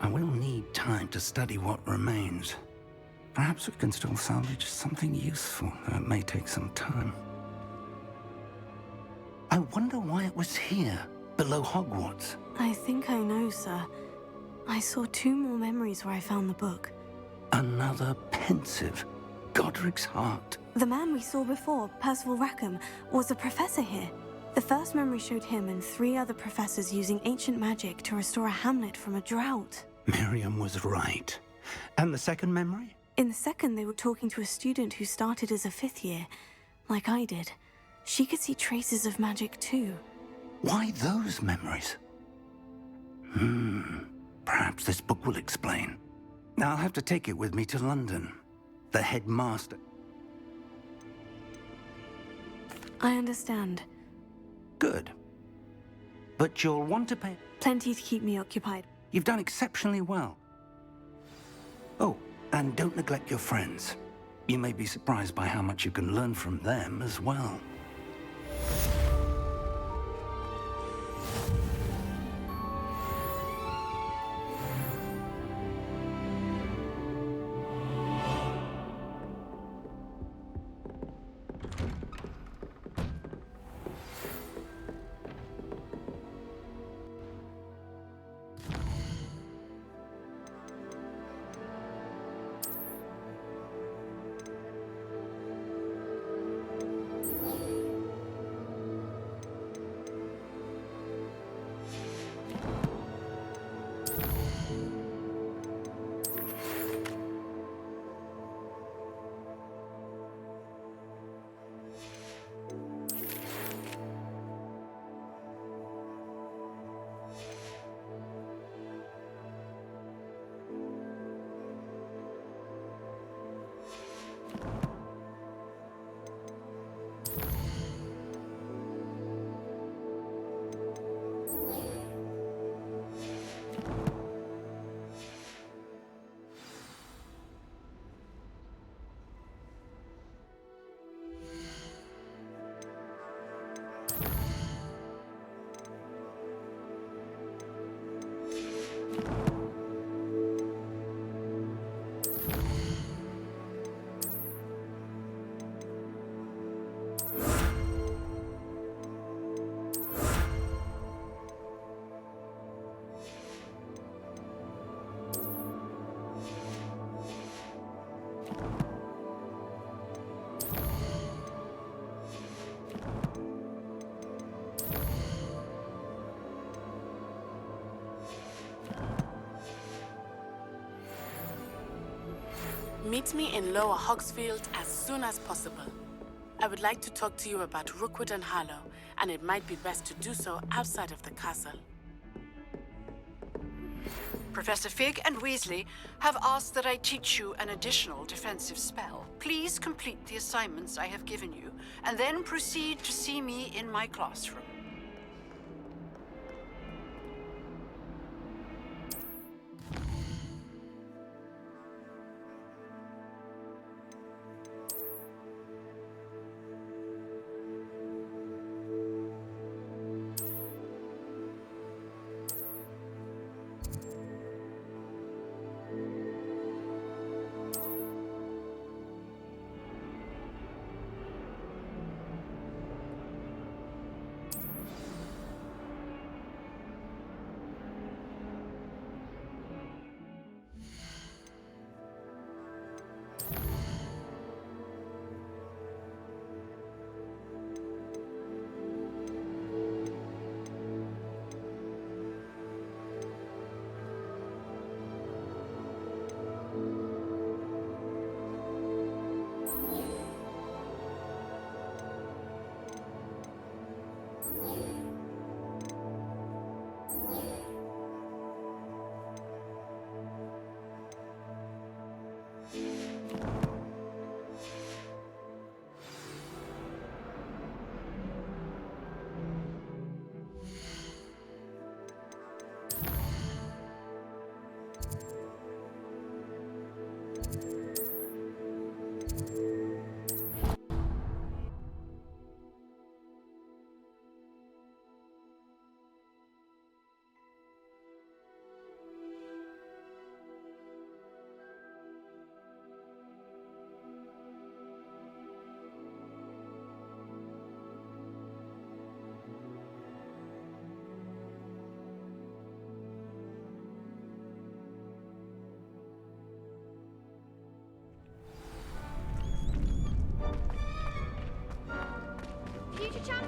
I will need time to study what remains. Perhaps we can still salvage something useful, though it may take some time. I wonder why it was here, below Hogwarts. I think I know, sir. I saw 2 more memories where I found the book. Another pensive. Godric's heart. The man we saw before, Percival Rackham, was a professor here. The first memory showed him and 3 other professors using ancient magic to restore a hamlet from a drought. Miriam was right. And the second memory? In the second, they were talking to a student who started as a 5th year, like I did. She could see traces of magic too. Why those memories? Perhaps this book will explain. I'll have to take it with me to London. The headmaster. I understand. Good. But you'll want to pay... Plenty to keep me occupied. You've done exceptionally well. Oh, and don't neglect your friends. You may be surprised by how much you can learn from them as well. Meet me in Lower Hogsfield as soon as possible. I would like to talk to you about Rookwood and Harlow, and it might be best to do so outside of the castle. Professor Fig and Weasley have asked that I teach you an additional defensive spell. Please complete the assignments I have given you, and then proceed to see me in my classroom.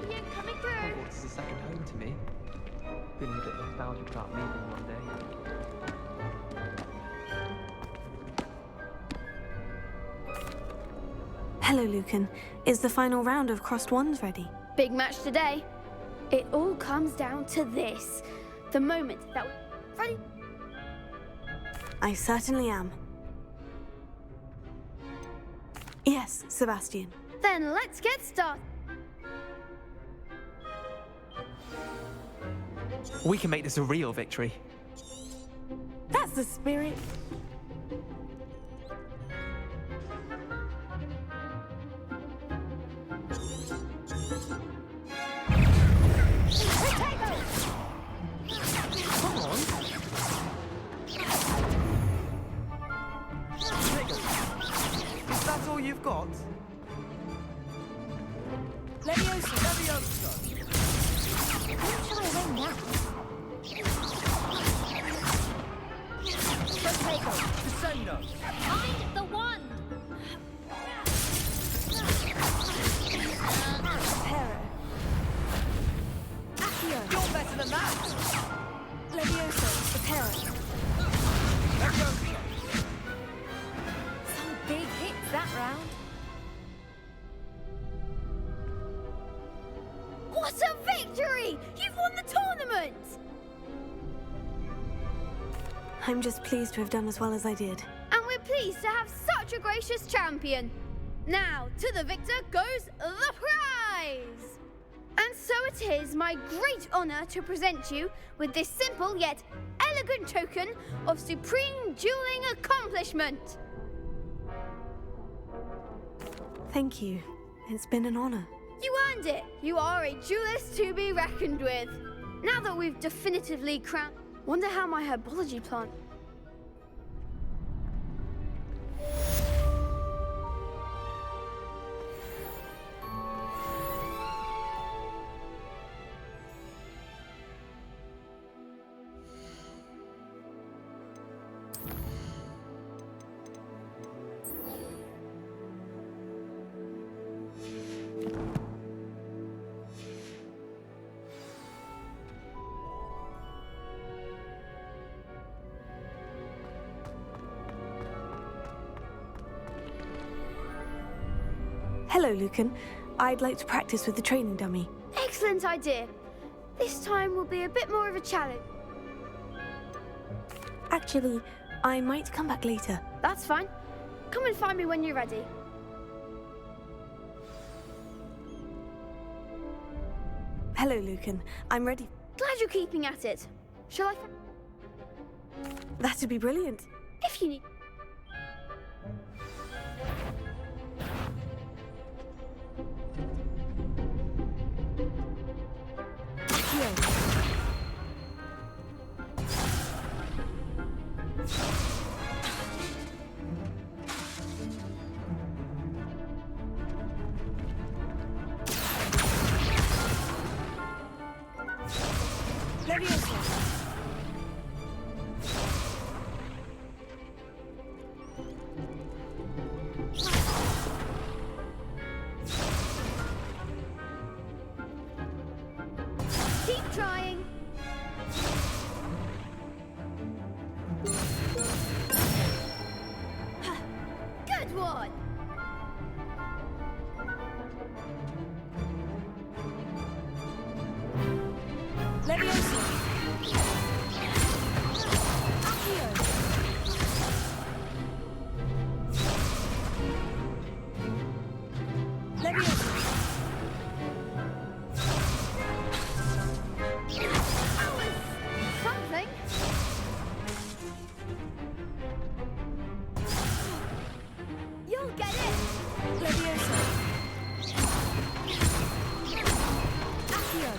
champion coming through. Hogwarts is a second home to me. Feeling a bit nostalgic about leaving one day. Hello, Lucan. Is the final round of Crossed Wands ready? Big match today. It all comes down to this. The moment that we're ready. I certainly am. Yes, Sebastian. Then let's get started. We can make this a real victory. That's the spirit. Come on. Is that all you've got? Leviosa! Leviosa! Who shall I ring now? Protego! Descendo! Find the wand! Hera. Accio! You're better than that! Leviosa. Hera. Leviosa! Some big hits that round. What a victory! You've won the tournament! I'm just pleased to have done as well as I did. And we're pleased to have such a gracious champion. Now, to the victor goes the prize! And so it is my great honor to present you with this simple yet elegant token of supreme dueling accomplishment. Thank you. It's been an honor. You earned it. You are a duelist to be reckoned with. Now that we've definitively crowned, wonder how my herbology plant. Hello, Lucan. I'd like to practice with the training dummy. Excellent idea. This time will be a bit more of a challenge. Actually, I might come back later. That's fine. Come and find me when you're ready. Hello, Lucan. I'm ready. Glad you're keeping at it. Shall I? That'd be brilliant. If you need. Keep trying. Good one. Leviosa! Accio! Leviosa! That was something. You'll get it. Leviosa! Accio!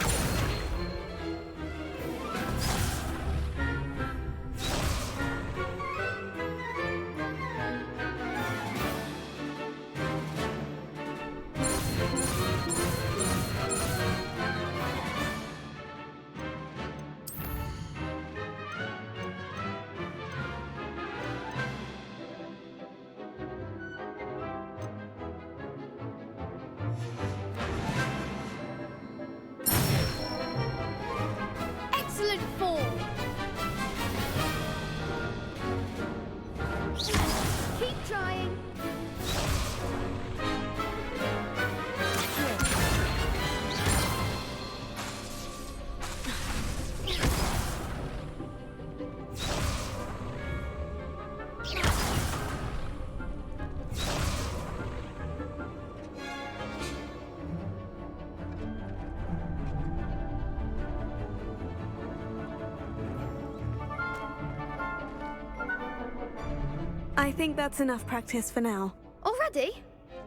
I think that's enough practice for now. Already?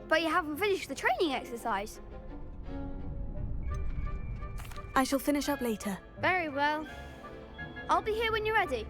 But you haven't finished the training exercise. I shall finish up later. Very well. I'll be here when you're ready.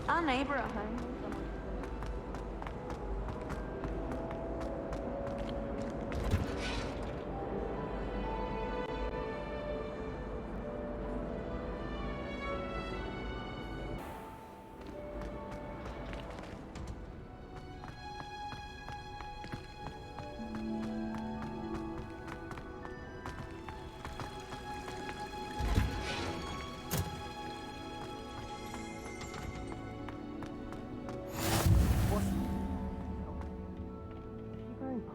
Our neighbor at home.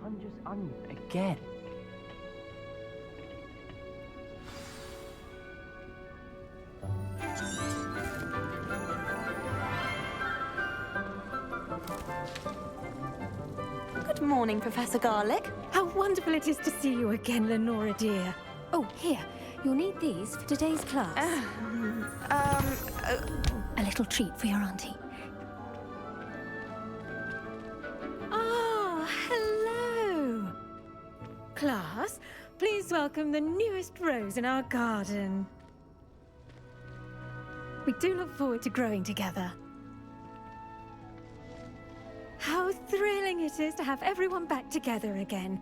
Punches onion again. Good morning, Professor Garlic. How wonderful it is to see you again, Lenora dear. Oh, here. You'll need these for today's class. A little treat for your auntie. Oh, hello. Class, please welcome the newest rose in our garden. We do look forward to growing together. How thrilling it is to have everyone back together again.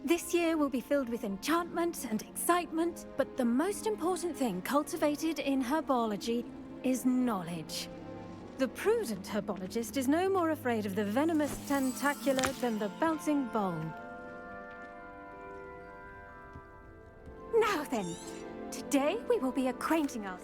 This year will be filled with enchantment and excitement, but the most important thing cultivated in herbology is knowledge. The prudent herbologist is no more afraid of the venomous tentacula than the bouncing bulb. Now then, today we will be acquainting us.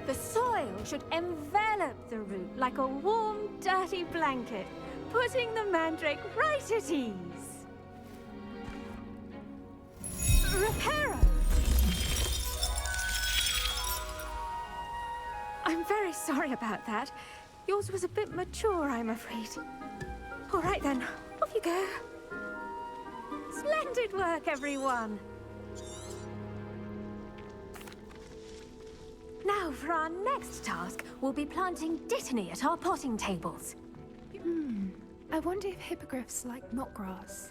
The soil should envelop the root like a warm, dirty blanket, putting the mandrake right at ease. Reparo! I'm very sorry about that. Yours was a bit mature, I'm afraid. All right then, off you go. Splendid work, everyone! Now, for our next task, we'll be planting dittany at our potting tables. I wonder if hippogriffs like knotgrass.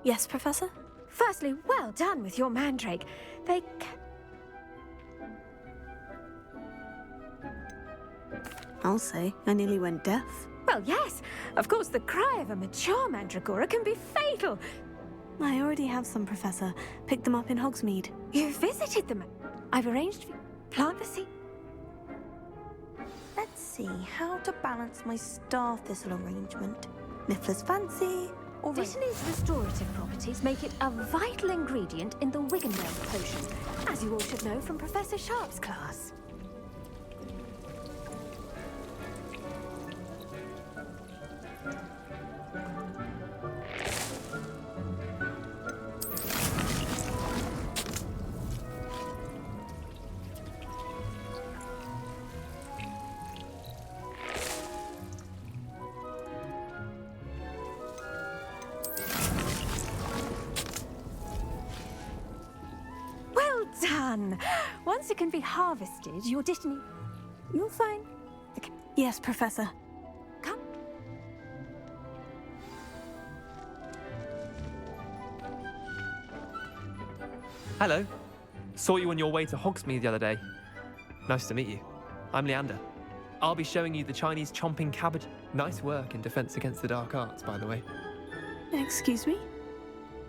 Yes, Professor? Firstly, well done with your mandrake. I'll say, I nearly went deaf. Well, yes. Of course, the cry of a mature mandragora can be fatal. I already have some, Professor. Picked them up in Hogsmeade. You visited them. I've arranged for you. Plant the seed. Let's see how to balance my star thistle arrangement. Niffler's fancy, or Dittany's restorative properties make it a vital ingredient in the Wiggenberg potion, as you all should know from Professor Sharp's class. once it can be harvested, your destiny... You'll find... Yes, Professor. Come. Hello. Saw you on your way to Hogsmeade the other day. Nice to meet you. I'm Leander. I'll be showing you the Chinese chomping cabbage. Nice work in Defense Against the Dark Arts, by the way. Excuse me?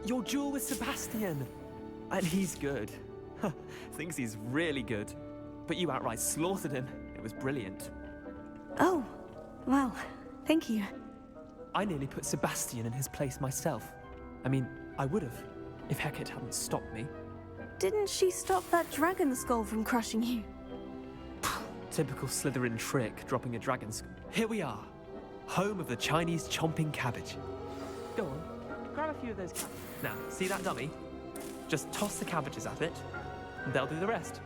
Your duel with Sebastian! And he's good. Thinks he's really good. But you outright slaughtered him. It was brilliant. Oh, well, thank you. I nearly put Sebastian in his place myself. I mean, I would have, if Hecate hadn't stopped me. Didn't she stop that dragon skull from crushing you? Typical Slytherin trick, dropping a dragon skull. Here we are, home of the Chinese chomping cabbage. Go on, grab a few of those cabbages. Now, see that dummy? Just toss the cabbages at it, and they'll do the rest.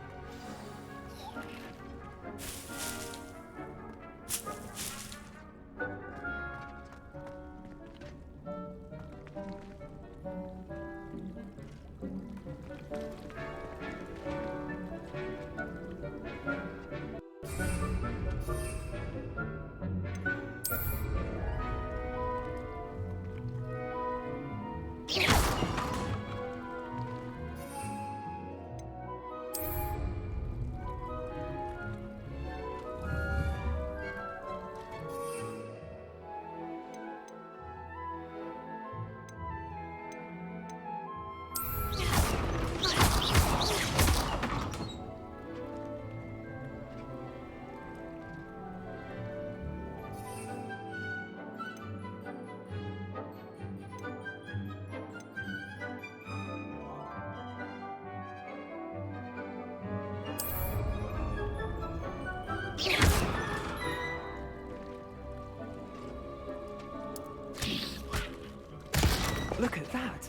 Look at that!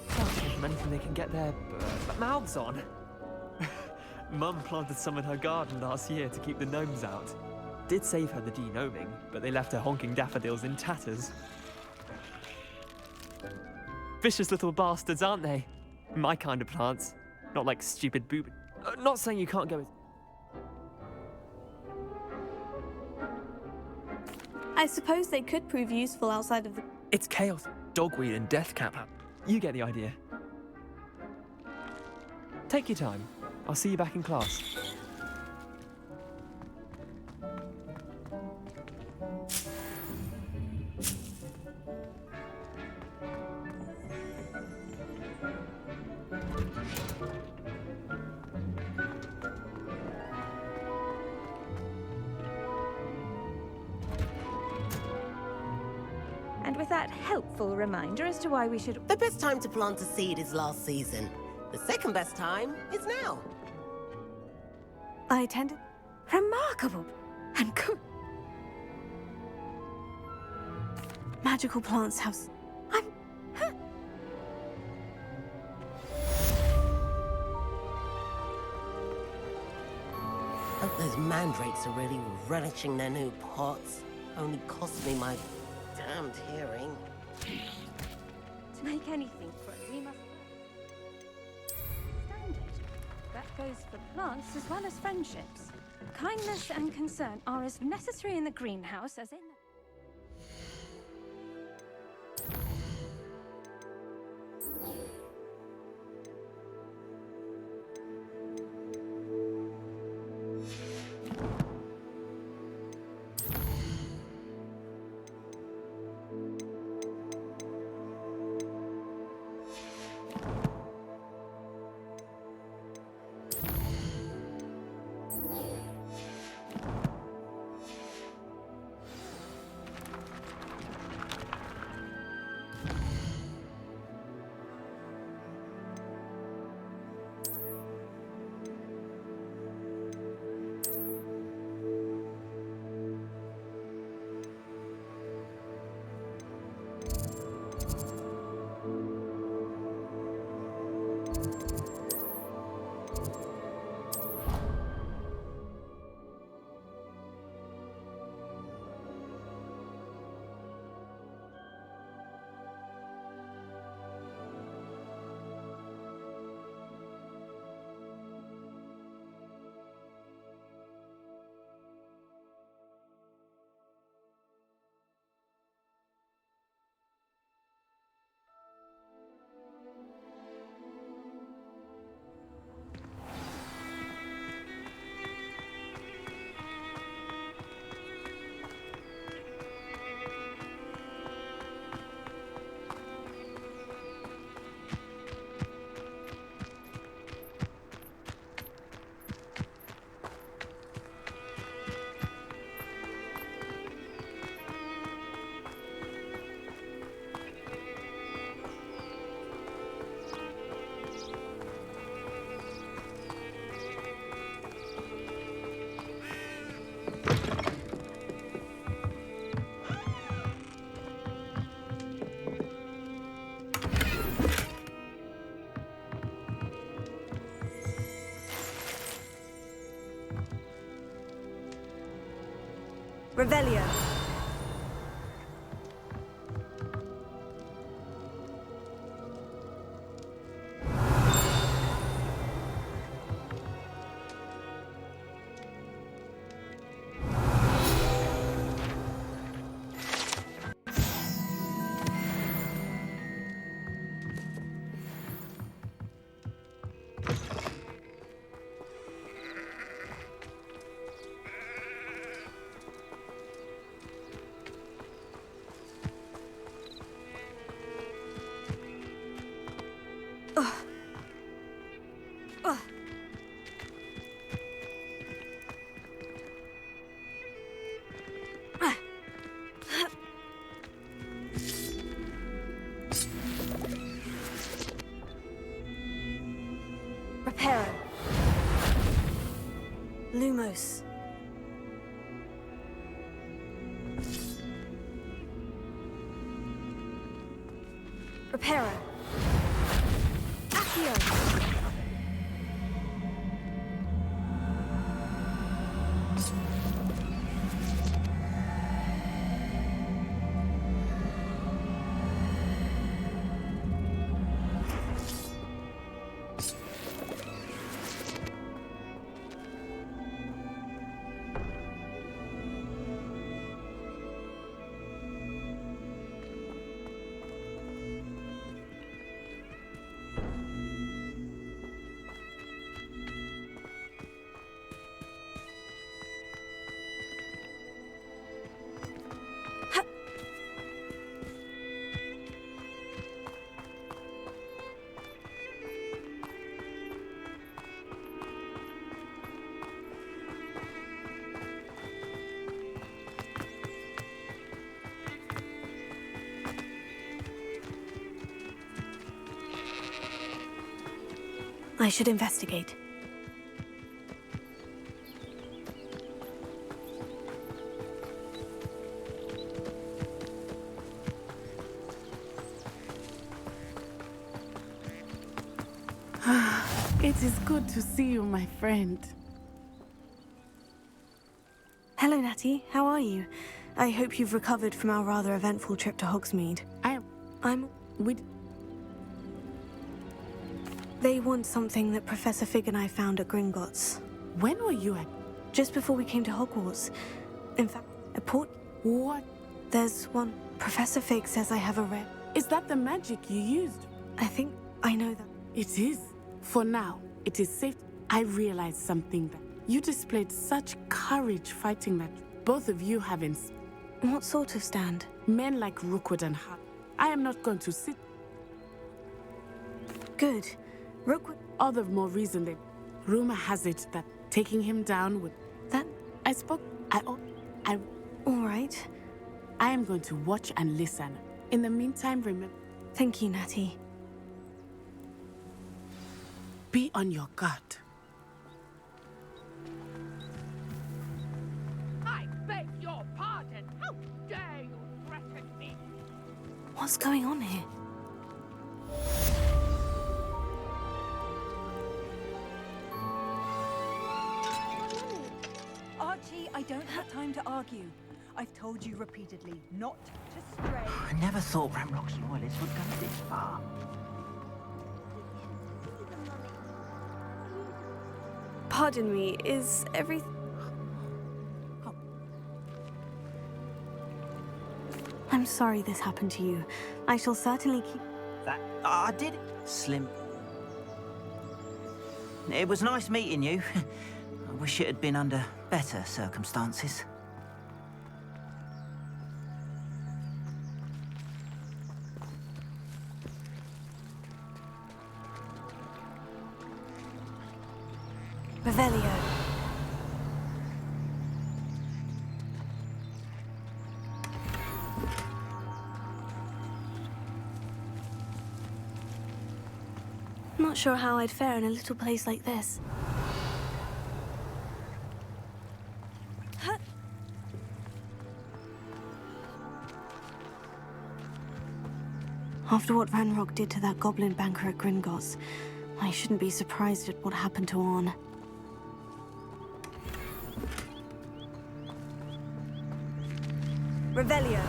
Can't give them anything they can get their mouths on. Mum planted some in her garden last year to keep the gnomes out. Did save her the de-gnoming, but they left her honking daffodils in tatters. Vicious little bastards, aren't they? My kind of plants. Not like stupid boob... not saying you can't go... I suppose they could prove useful outside of the... It's chaos, dogweed and deathcap. You get the idea. Take your time. I'll see you back in class. And with that helpful reminder as to why we should... The best time to plant a seed is last season. The second best time is now. I attended... Remarkable and good. Magical plants house. Hope those mandrakes are really relishing their new pots. Only cost me my damned hearing. To make anything grow, we must... Standard. That goes for plants as well as friendships. Kindness and concern are as necessary in the greenhouse as in the... Revelio. Reparo. Lumos. Reparo. Accio. I should investigate. It is good to see you, my friend. Hello, Natty. How are you? I hope you've recovered from our rather eventful trip to Hogsmeade. They want something that Professor Fig and I found at Gringotts. When were you at? Just before we came to Hogwarts. In fact, a port... What? There's one. Professor Fig says I have a rare... Is that the magic you used? I think I know that. It is. For now, it is safe. I realized something that you displayed such courage fighting that both of you have What sort of stand? Men like Rookwood and Hart. I am not going to sit. Good. Rookwood. All the more reason that rumor has it that taking him down would... That... I spoke... All right. I am going to watch and listen. In the meantime, remember... Thank you, Natty. Be on your guard. I beg your pardon. How dare you threaten me? What's going on here? Archie, I don't have time to argue. I've told you repeatedly not to stray. I never thought Ramrock's loyalists would go this far. Pardon me, is everything... I'm sorry this happened to you. I shall certainly keep... That... I did it. Slim. It was nice meeting you. I wish it had been under better circumstances. Revelio. Not sure how I'd fare in a little place like this. After what Ranrock did to that goblin banker at Gringotts, I shouldn't be surprised at what happened to Orn. Revelio.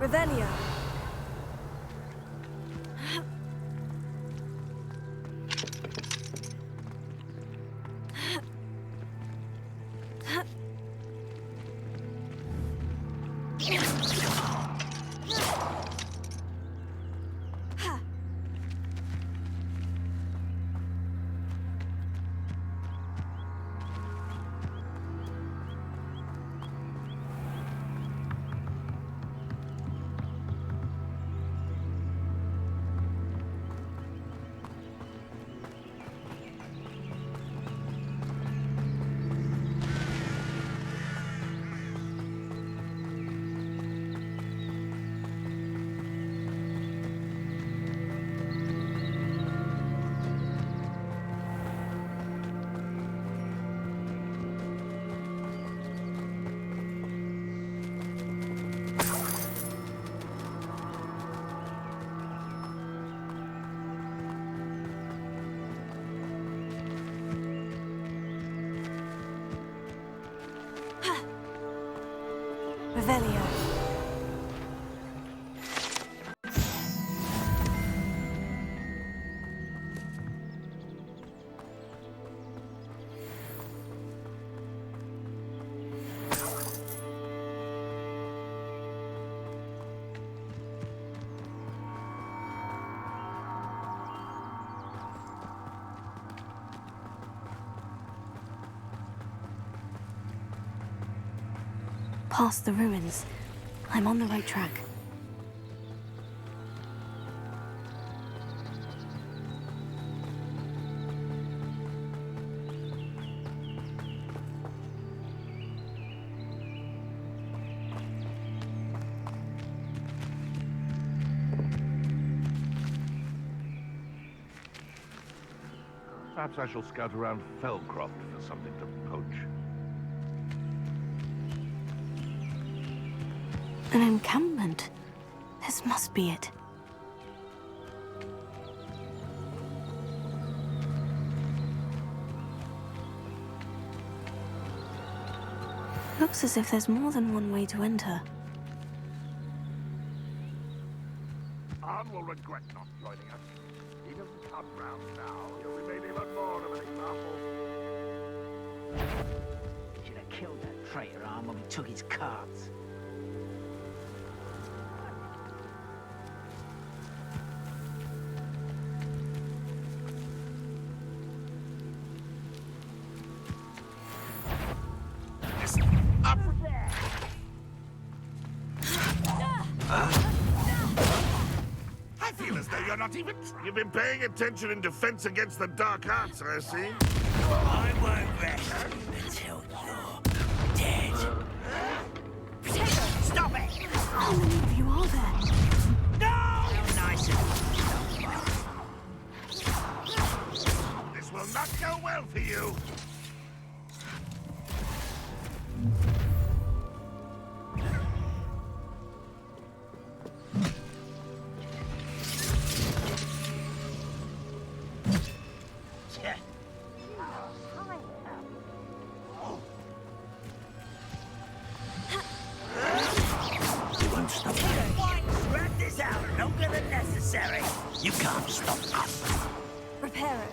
Revelio. Revelio. Past the ruins. I'm on the right track. Perhaps I shall scout around Felcroft for something to poach. An encampment. This must be it. Looks as if there's more than one way to enter. Arn will regret not joining us. He doesn't come round now. He'll be made even more of an example. Should have killed that traitor Arn when we took his carts. I feel as though you're not even trying. You've been paying attention in defense against the dark arts, I see. I won't rest until you're dead. Stop it! How many of you are there? No! How nice This will not go well for you. You can't stop us. Reparo.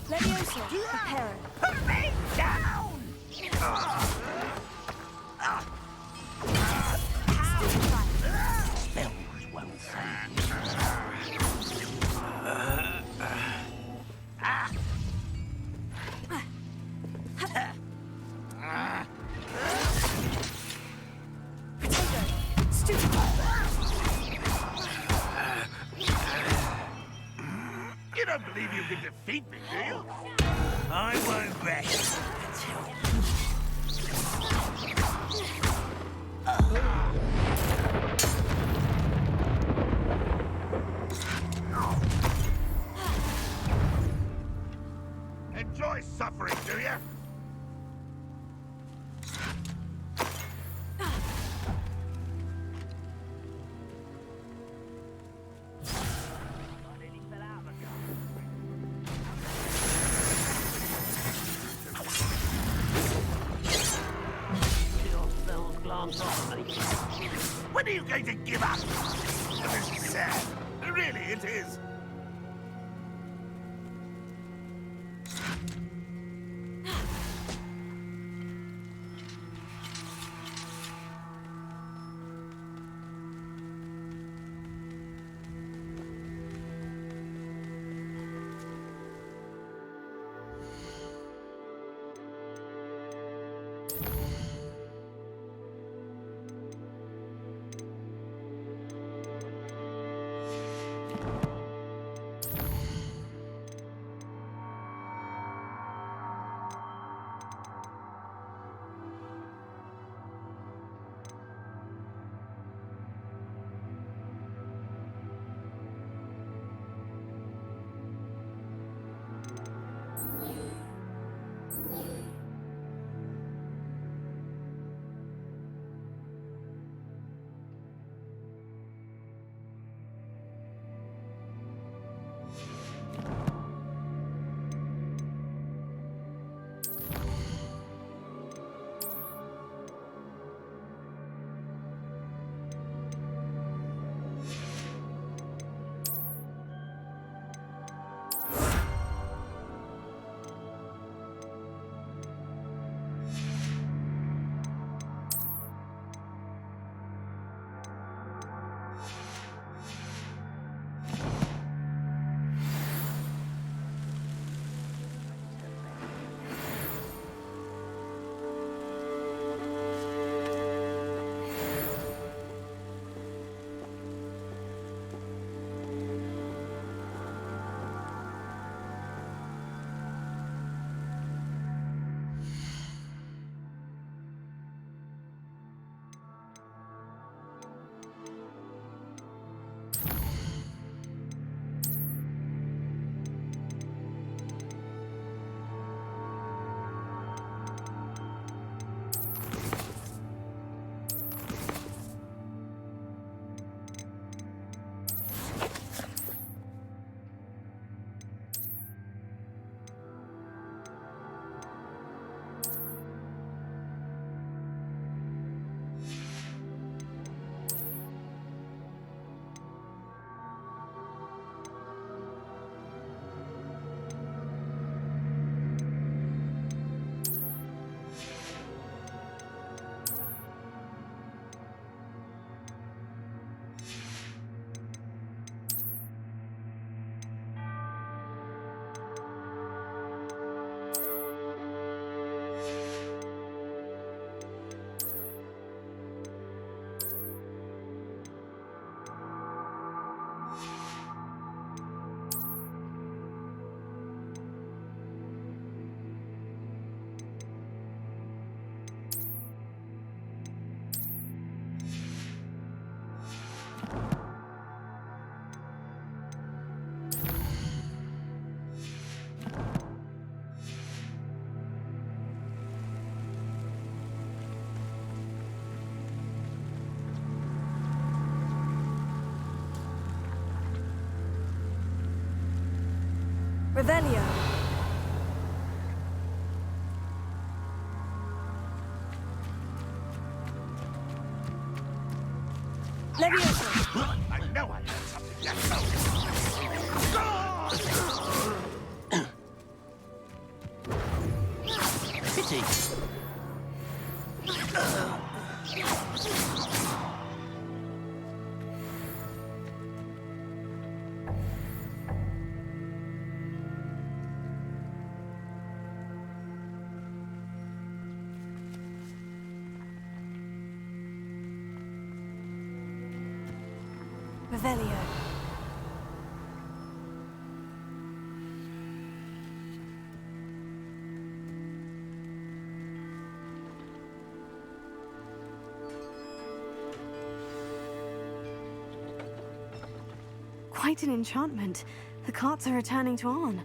Levioso. Reparo. Put me down! Spells well don't believe you can defeat me, do you? I won't rest Enjoy suffering, do you? When are you going to give up? This is sad. Really, it is. Revelio. Leviosa. I know I heard something that Pity. Revelio. Quite an enchantment. The carts are returning to Arn.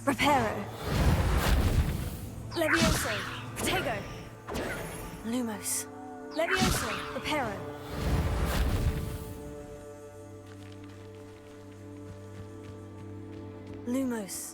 Reparo. Levioso. Protego. Lumos. Levioso. Reparo. Lumos.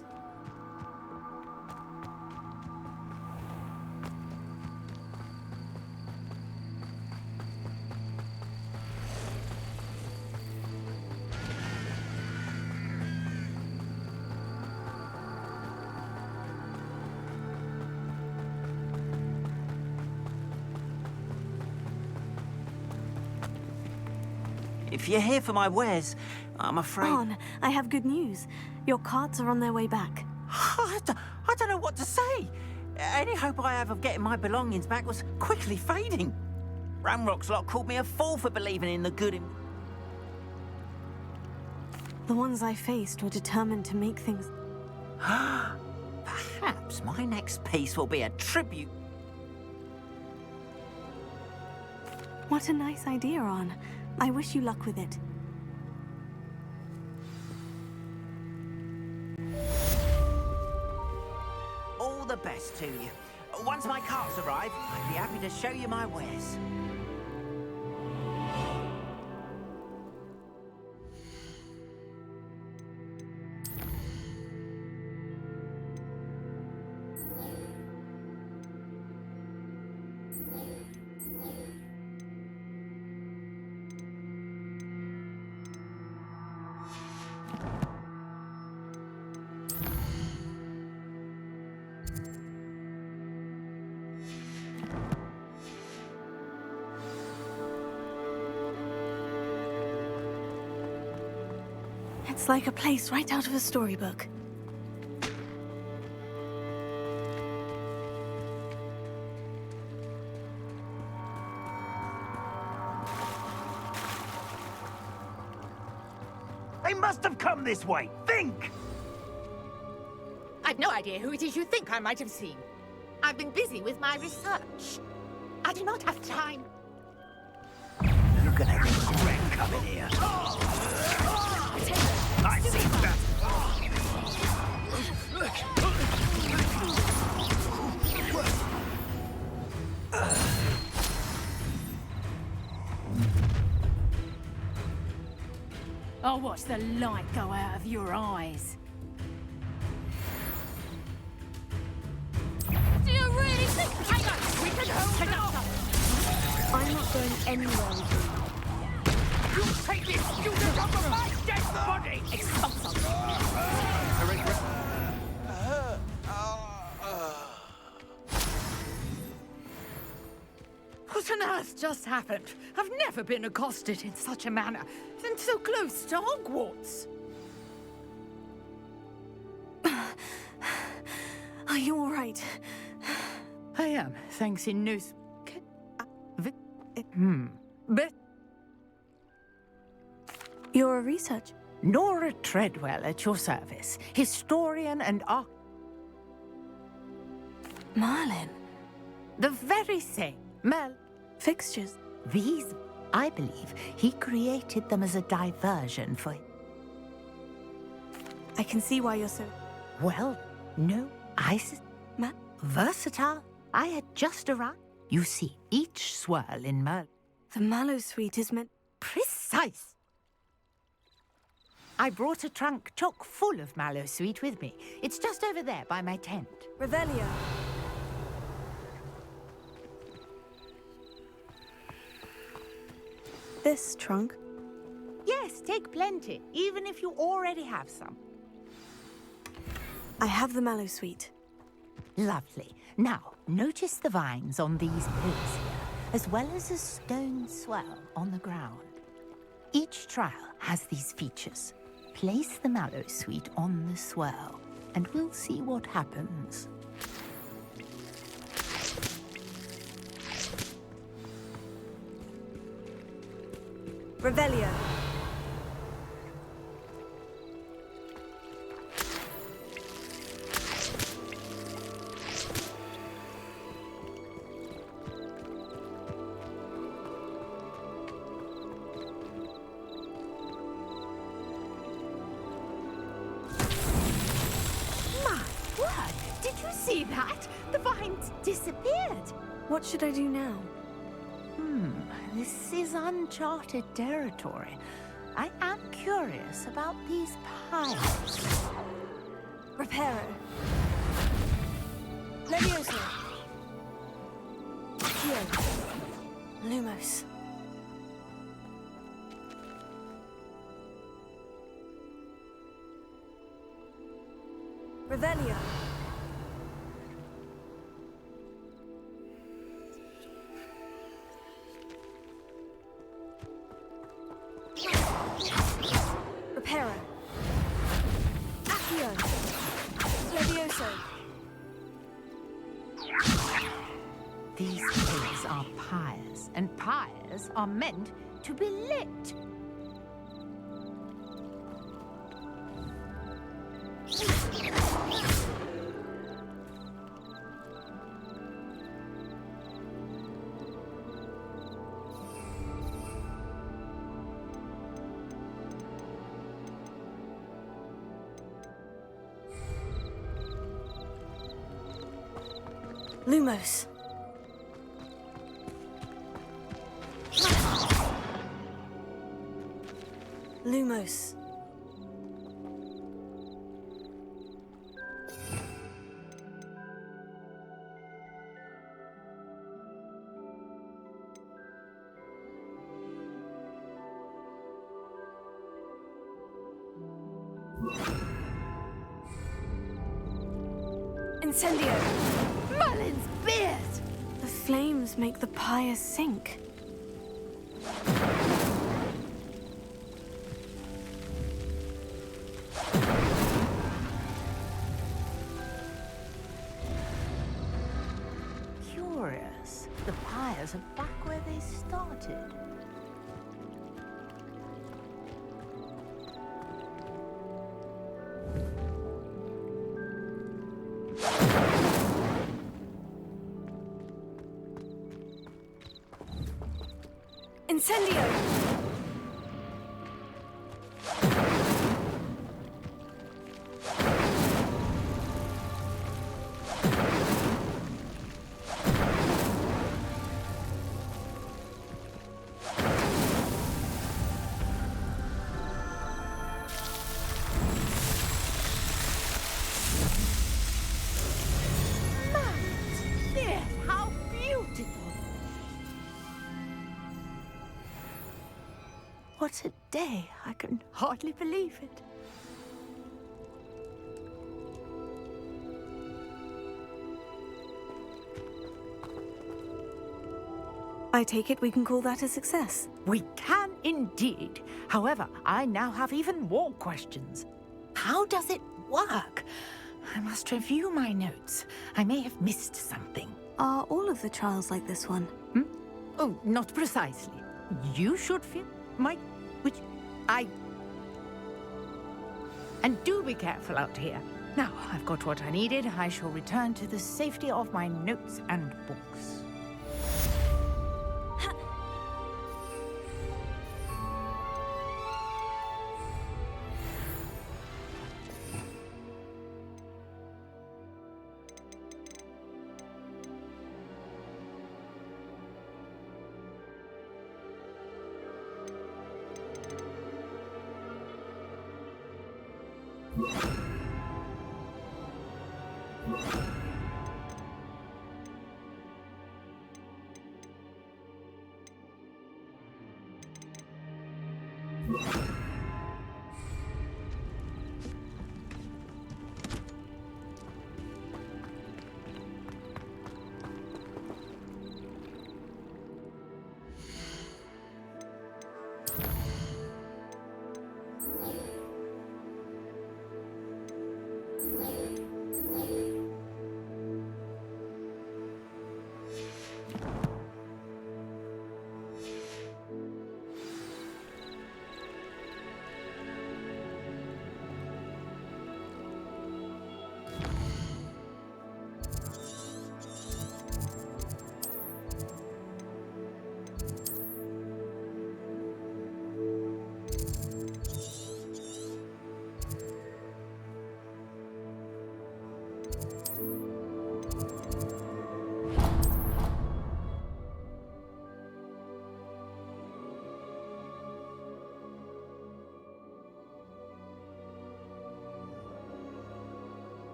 If you're here for my wares, I'm afraid... Arn, I have good news. Your carts are on their way back. I don't know what to say. Any hope I have of getting my belongings back was quickly fading. Ramrock's lot called me a fool for believing in the good in... The ones I faced were determined to make things... Perhaps my next piece will be a tribute. What a nice idea, Arn. I wish you luck with it. All the best to you. Once my carts arrive, I'd be happy to show you my wares. It's like a place right out of a storybook. They must have come this way. Think! I've no idea who it is you think I might have seen. I've been busy with my research. I do not have time. You're gonna regret coming here. I see that. I'll watch the light go out of your eyes. Do you really think we can hold it off? I'm not going anywhere with you. You take this student off of my dead body! Expulso! What on earth just happened? I've never been accosted in such a manner, and so close to Hogwarts. Are you all right? I am, thanks in news. But You're a researcher. Nora Treadwell at your service, historian and Merlin. The very same. Fixtures. These, I believe, he created them as a diversion for... I can see why you're so... Well, no, versatile. I had just arrived. You see, each swirl in Merlin... The Mallow Suite is meant... Precise! I brought a trunk chock full of Mallow Sweet with me. It's just over there by my tent. Revelio. This trunk? Yes, take plenty, even if you already have some. I have the Mallow Suite. Lovely. Now, notice the vines on these pillars here, as well as a stone swell on the ground. Each trial has these features. Place the Mallow Sweet on the swirl, and we'll see what happens. Revelio. Did you see that? The vines disappeared. What should I do now? This is uncharted territory. I am curious about these piles. Reparo. Levioso. Here. Lumos. Revelio. Reparo. Accio. Levioso. These pillars are pyres, and pyres are meant to be lit. Lumos. Lumos. Incendio. Merlin's beard! The flames make the pyre sink. Curious. The pyres are back where they started. Incendio! What a day. I can hardly believe it. I take it we can call that a success. We can indeed. However, I now have even more questions. How does it work? I must review my notes. I may have missed something. Are all of the trials like this one? Oh, not precisely. You should feel And do be careful out here. Now, I've got what I needed. I shall return to the safety of my notes and books.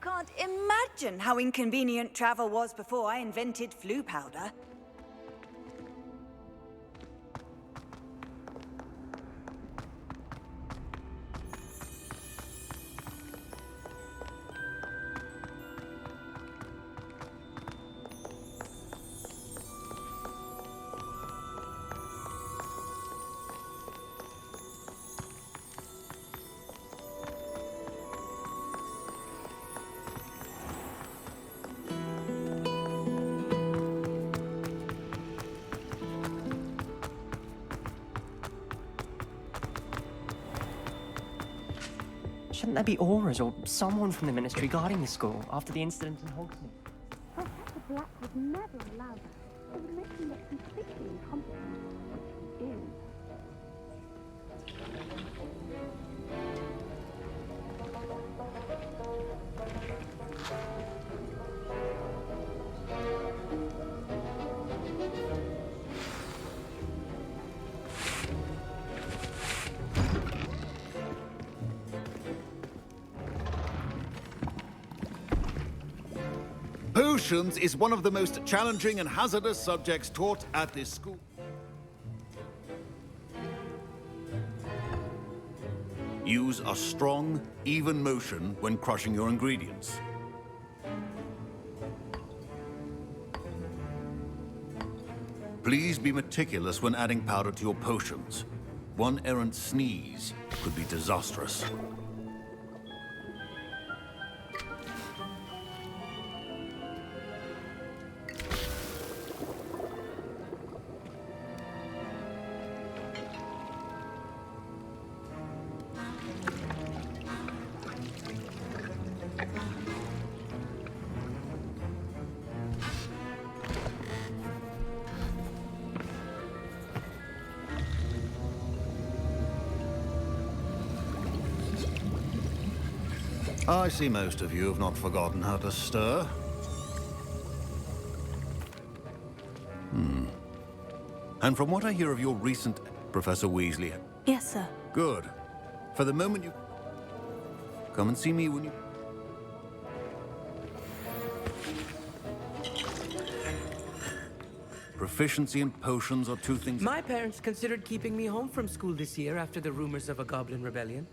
Can't imagine how inconvenient travel was before I invented flu powder. Shouldn't there be aurors or someone from the ministry guarding the school after the incident in Hogsmeade? Professor Black would never allow that. It would make him look completely incompetent, which we do. Potions is one of the most challenging and hazardous subjects taught at this school. Use a strong, even motion when crushing your ingredients. Please be meticulous when adding powder to your potions. One errant sneeze could be disastrous. I see most of you have not forgotten how to stir. And from what I hear of your recent... Professor Weasley, Yes, sir. Good. For the moment you... Come and see me when you... Proficiency and potions are two things... My parents considered keeping me home from school this year after the rumors of a goblin rebellion.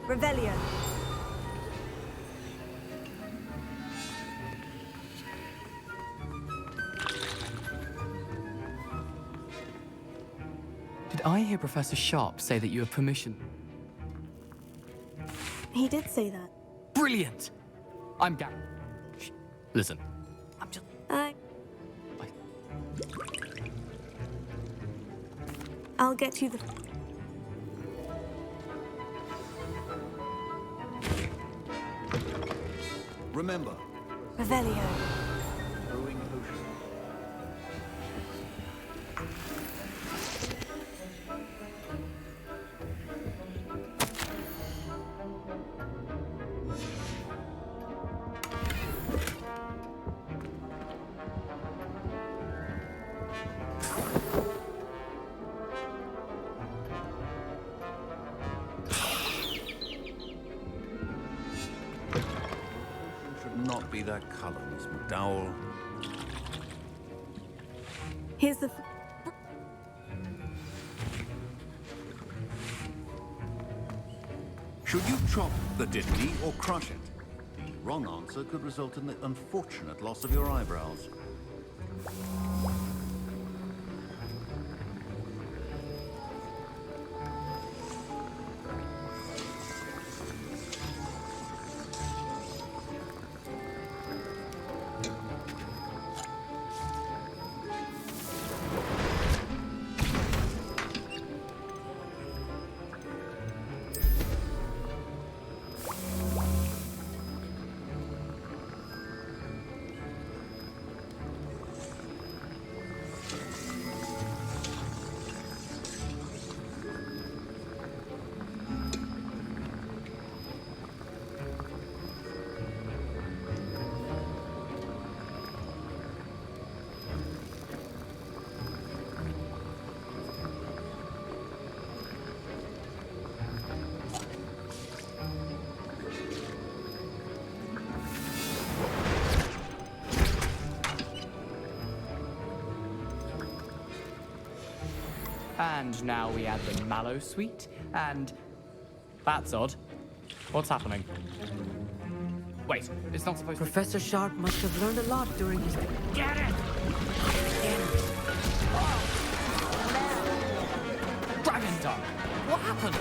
Revelio. Did I hear Professor Sharp say that you have permission? He did say that. Brilliant! I'm Gary. Listen. I'll get you the... Remember. Revelio. Brewing potion. Not be that color, Miss McDowell. Here's the... Should you chop the diddly or crush it? The wrong answer could result in the unfortunate loss of your eyebrows. And now we add the mallow sweet, and... That's odd. What's happening? Wait, it's not supposed Professor Sharp must have learned a lot during his... Get it! Dragon Tongue! What happened?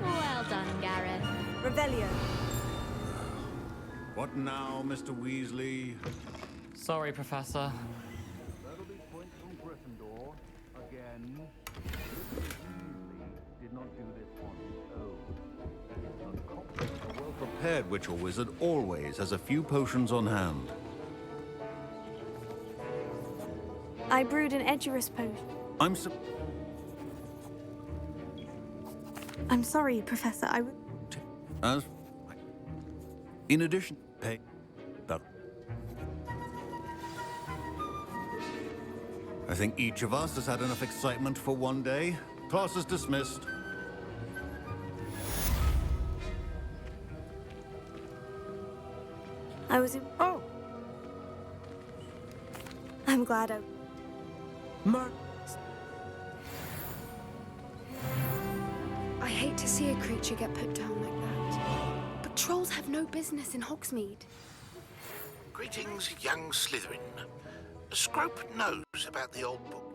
Well done, Gareth. Revelio. What now, Mr. Weasley? Sorry, Professor. That'll be points from Gryffindor. Again. Mr. Weasley did not do this on his own. A well-prepared witch or wizard always has a few potions on hand. I brewed an Edgerus potion. I'm sorry, Professor. As... In addition... Hey... That... I think each of us has had enough excitement for one day. Class is dismissed. I was in... Oh! I'm glad I hate to see a creature get put down like that. But trolls have no business in Hogsmeade. Greetings, young Slytherin. Scrope knows about the old book.